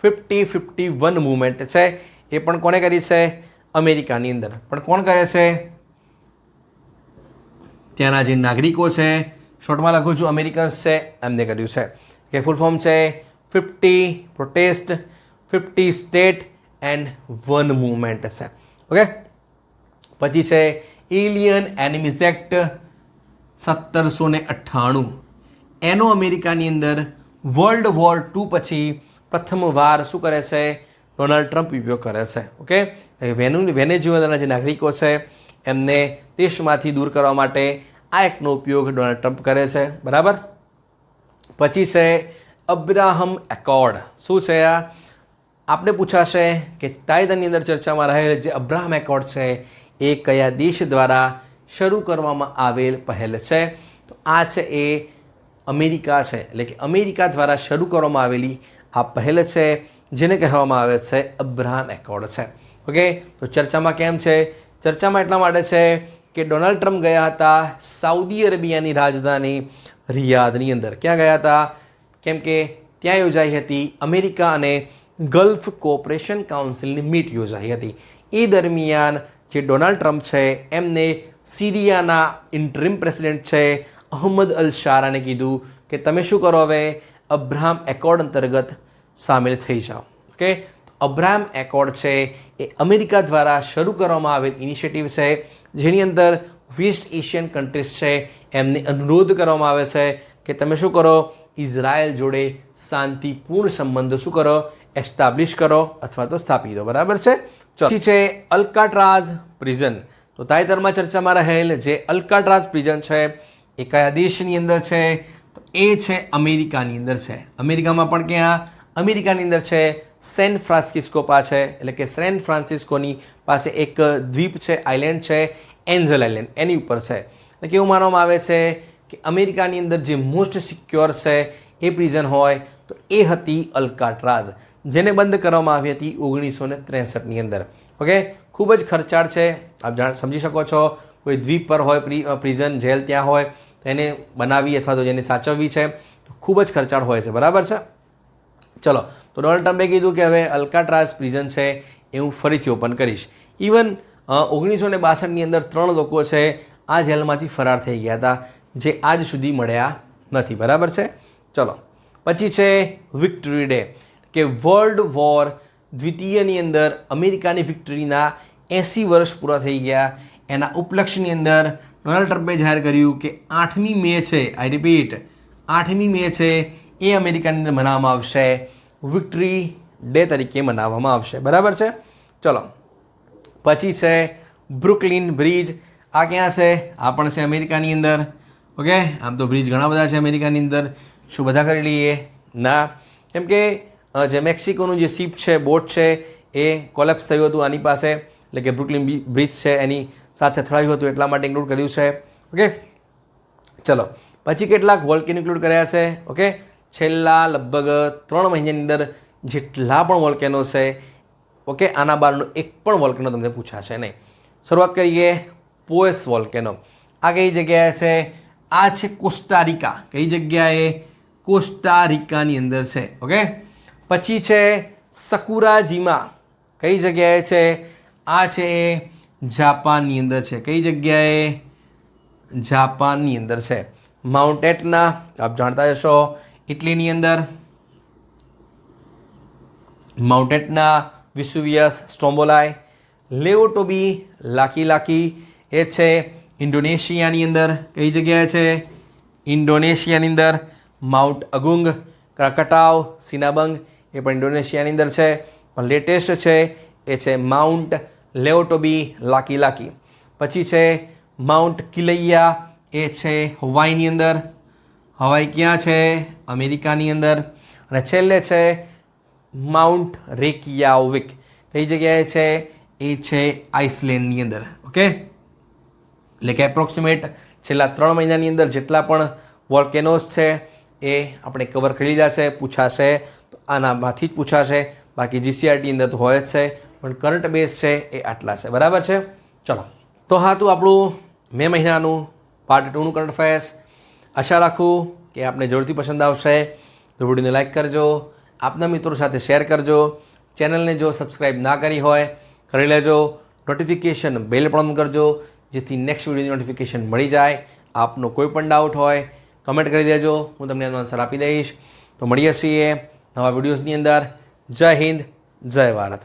50-51 મૂવમેન્ટ છે. એ પણ કોણે કરી છે? અમેરિકાની અંદર. પણ કોણ કરે છે? ત્યાંના જે નાગરિકો છે, શોર્ટમાં લખું છું અમેરિકન્સ છે, એમને કર્યું છે. કે ફૂલ ફોર્મ છે 50 પ્રોટેસ્ટ, 50 સ્ટેટ એન્ડ 1 મૂવમેન્ટ છે. ઓકે, પછી છે એલિયન એનિમીઝ એક્ટ 1798. એનો અમેરિકાની અંદર વર્લ્ડ વોર 2 પછી પ્રથમવાર શું કરે છે? ડોનાલ્ડ ટ્રમ્પ ઉપયોગ કરે છે. ઓકે, વેનેઝુએલાના જે નાગરિકો છે એમને દેશમાંથી દૂર કરવા માટે આ એક્ટનો ઉપયોગ ડોનાલ્ડ ટ્રમ્પ કરે છે. બરાબર. પછી છે અબ્રાહમ એકોર્ડ. શું છે આ? આપણે પૂછાશે કે તાજેતરની અંદર ચર્ચામાં રહેલ જે અબ્રાહમ એકોર્ડ છે એ કયા દેશ દ્વારા શરૂ કરવામાં આવેલ પહેલ છે? તો આ છે એ અમેરિકા છે. એટલે કે અમેરિકા દ્વારા શરૂ કરવામાં આવેલી આ પહેલ છે જેને કહેવામાં આવે છે અબ્રાહમ એકોર્ડ છે. ઓકે, તો ચર્ચામાં કેમ છે? ચર્ચામાં એટલા માટે છે કે ડોનાલ્ડ ટ્રમ્પ ગયા હતા સાઉદી અરેબિયાની રાજધાની રિયાદની અંદર. ક્યાં ગયા હતા? કેમ કે ત્યાં યોજાઈ હતી અમેરિકા અને ગલ્ફ કોઓપરેશન કાઉન્સિલની મીટ યોજાઈ હતી. એ દરમિયાન જે ડોનાલ્ડ ટ્રમ્પ છે એમને સિરિયાના ઇન્ટરિમ પ્રેસિડેન્ટ છે અહમદ અલ શારાને કીધું કે તમે શું કરો? હવે અબ્રાહમ એકોર્ડ અંતર્ગત સામેલ થઈ જાઓ. ઓકે, અબ્રાહમ એકોર્ડ છે એ અમેરિકા દ્વારા શરૂ કરવામાં આવેલ ઇનિશિયેટિવ છે જેની અંદર વેસ્ટ એશિયન કન્ટ્રીઝ છે એમને અનુરોધ કરવામાં આવે છે કે તમે શું કરો, ઇઝરાયલ જોડે શાંતિપૂર્ણ સંબંધો શું કરો, એસ્ટાબ્લિશ કરો અથવા તો સ્થાપી દો. બરાબર છે. પછી છે અલ્કાટ્રાઝ પ્રિઝન. તો તાજેતરમાં ચર્ચામાં રહેલ જે અલ્કાટ્રાઝ પ્રિઝન છે એ કયા દેશની અંદર છે, તો એ છે અમેરિકાની અંદર છે. અમેરિકામાં પણ ક્યાં, અમેરિકાની અંદર છે સેન ફ્રાન્સિસ્કો પાસે, એટલે કે સેન ફ્રાન્સિસ્કોની પાસે એક દ્વીપ છે, આઇલેન્ડ છે, એન્જલ આઇલેન્ડ, એની ઉપર છે. એટલે કેવું માનવામાં આવે છે કે અમેરિકાની અંદર જે મોસ્ટ સિક્યોર છે એ પ્રિઝન હોય તો એ હતી અલ્કાટ્રાઝ, જેને બંધ કરવામાં આવી હતી 1963ની અંદર. ઓકે, ખૂબ જ ખર્ચાળ છે, આપ સમજી શકો છો. કોઈ દ્વીપ પર હોય પ્રિઝન, જેલ ત્યાં હોય તો એને બનાવી અથવા તો જેને સાચવવી છે તો ખૂબ જ ખર્ચાળ હોય છે. બરાબર છે. ચલો, તો ડોનાલ્ડ ટ્રમ્પે કીધું કે હવે અલ્કાટ્રાઝ પ્રિઝન છે એ હું ફરીથી ઓપન કરીશ. ઇવન 1962ની અંદર 3 લોકો છે આ જેલમાંથી ફરાર થઈ ગયા હતા, જે આજ સુધી મળ્યા નથી. બરાબર છે. ચલો, પછી છે વિક્ટરી ડે, કે વર્લ્ડ વોર દ્વિતીયની અંદર અમેરિકાની વિક્ટરીના 80 વર્ષ પૂરા થઈ ગયા. એના ઉપલક્ષની અંદર ડોનાલ્ડ ટ્રમ્પે જાહેર કર્યું કે 8મી મે છે, આઈ રિપીટ 8મી મે છે એ અમેરિકાની અંદર મનાવવામાં આવશે, વિક્ટરી ડે તરીકે મનાવવામાં આવશે. બરાબર છે. ચલો, પછી છે બ્રુકલિન બ્રિજ. આ ક્યાં છે? આ પણ છે અમેરિકાની અંદર. ઓકે, આમ તો બ્રિજ ઘણા બધા છે અમેરિકાની અંદર. શું બધા કરી લઈએ? ના, કેમ કે જે મેક્સિકોનું જે શિપ છે, બોટ છે, એ કોલેપ્સ થયું હતું આની પાસે, એટલે કે બ્રુકલિન બ્રિજ છે એની સાથે અથડાયું હતું, એટલા માટે ઇન્ક્લુડ કર્યું છે. ઓકે, ચલો, પછી કેટલાક વોલ્કેનો ઇન્ક્લુડ કર્યા છે. ઓકે, છેલ્લા લગભગ 3 મહિનાની અંદર જેટલા પણ વોલ્કેનો છે, ઓકે, આના બહારનો એક પણ વોલ્કેનો તમને પૂછાશે નહીં. શરૂઆત કરીએ પોએસ વોલ્કેનો. આ કઈ જગ્યાએ છે? આ છે કોસ્ટારિકા. કઈ જગ્યાએ? કોસ્ટારિકાની અંદર છે. ઓકે, પછી છે સકુરાજીમા. કઈ જગ્યાએ છે? આ છે જાપાનની અંદર છે. કઈ જગ્યાએ? જાપાનની અંદર છે. માઉન્ટ એટના આપ જાણતા હશો, ઇટલીની અંદર. માઉન્ટ એટના, વિસુવિયસ, સ્ટ્રોમ્બોલાઈ, લેઓટોબી, લાકી એ છે ઇન્ડોનેશિયાની અંદર. કઈ જગ્યાએ છે? ઇન્ડોનેશિયાની અંદર. માઉન્ટ અગુંગ, ક્રાકટાવ, સિનાબંગ એ પણ ઇન્ડોનેશિયાની અંદર છે. પણ લેટેસ્ટ છે એ છે માઉન્ટ લેઓટોબી, લાકી. પછી છે માઉન્ટ કિલૈયા, એ છે હવાઈની અંદર. હવાઈ ક્યાં છે? અમેરિકાની અંદર. અને છેલ્લે છે માઉન્ટ રેકિયાવિક. કઈ જગ્યાએ છે? એ છે આઇસલેન્ડની અંદર. ઓકે, એટલે કે એપ્રોક્સિમેટ છેલ્લા 3 મહિનાની અંદર જેટલા પણ વોલ્કેનોસ છે એ આપણે કવર કરી લીધા છે. પૂછાશે તો આનામાંથી જ પૂછાશે, બાકી જીસીઆરટી અંદર તો હોય જ છે, પણ કરંટ બેઝ છે એ આટલા છે. બરાબર છે. ચલો, તો હા, તો આપણું મે મહિનાનું પાર્ટ 2નું કરંટ અફેર્સ. આશા રાખું કે આપને જરૂરથી પસંદ આવશે. તો વિડીયોને લાઇક કરજો, આપના મિત્રો સાથે શેર કરજો. ચેનલને જો સબસ્ક્રાઈબ ના કરી હોય કરી લેજો. નોટિફિકેશન બેલ પણ ઓન કરજો, જેથી નેક્સ્ટ વિડીયોની નોટિફિકેશન મળી જાય. આપનો કોઈ પણ ડાઉટ હોય કમેન્ટ કરી દેજો, હું તમને એનો આન્સર આપી દઈશ. તો મળીએ છીએ નવા વિડીયોઝની અંદર. જય હિન્દ, જય ભારત.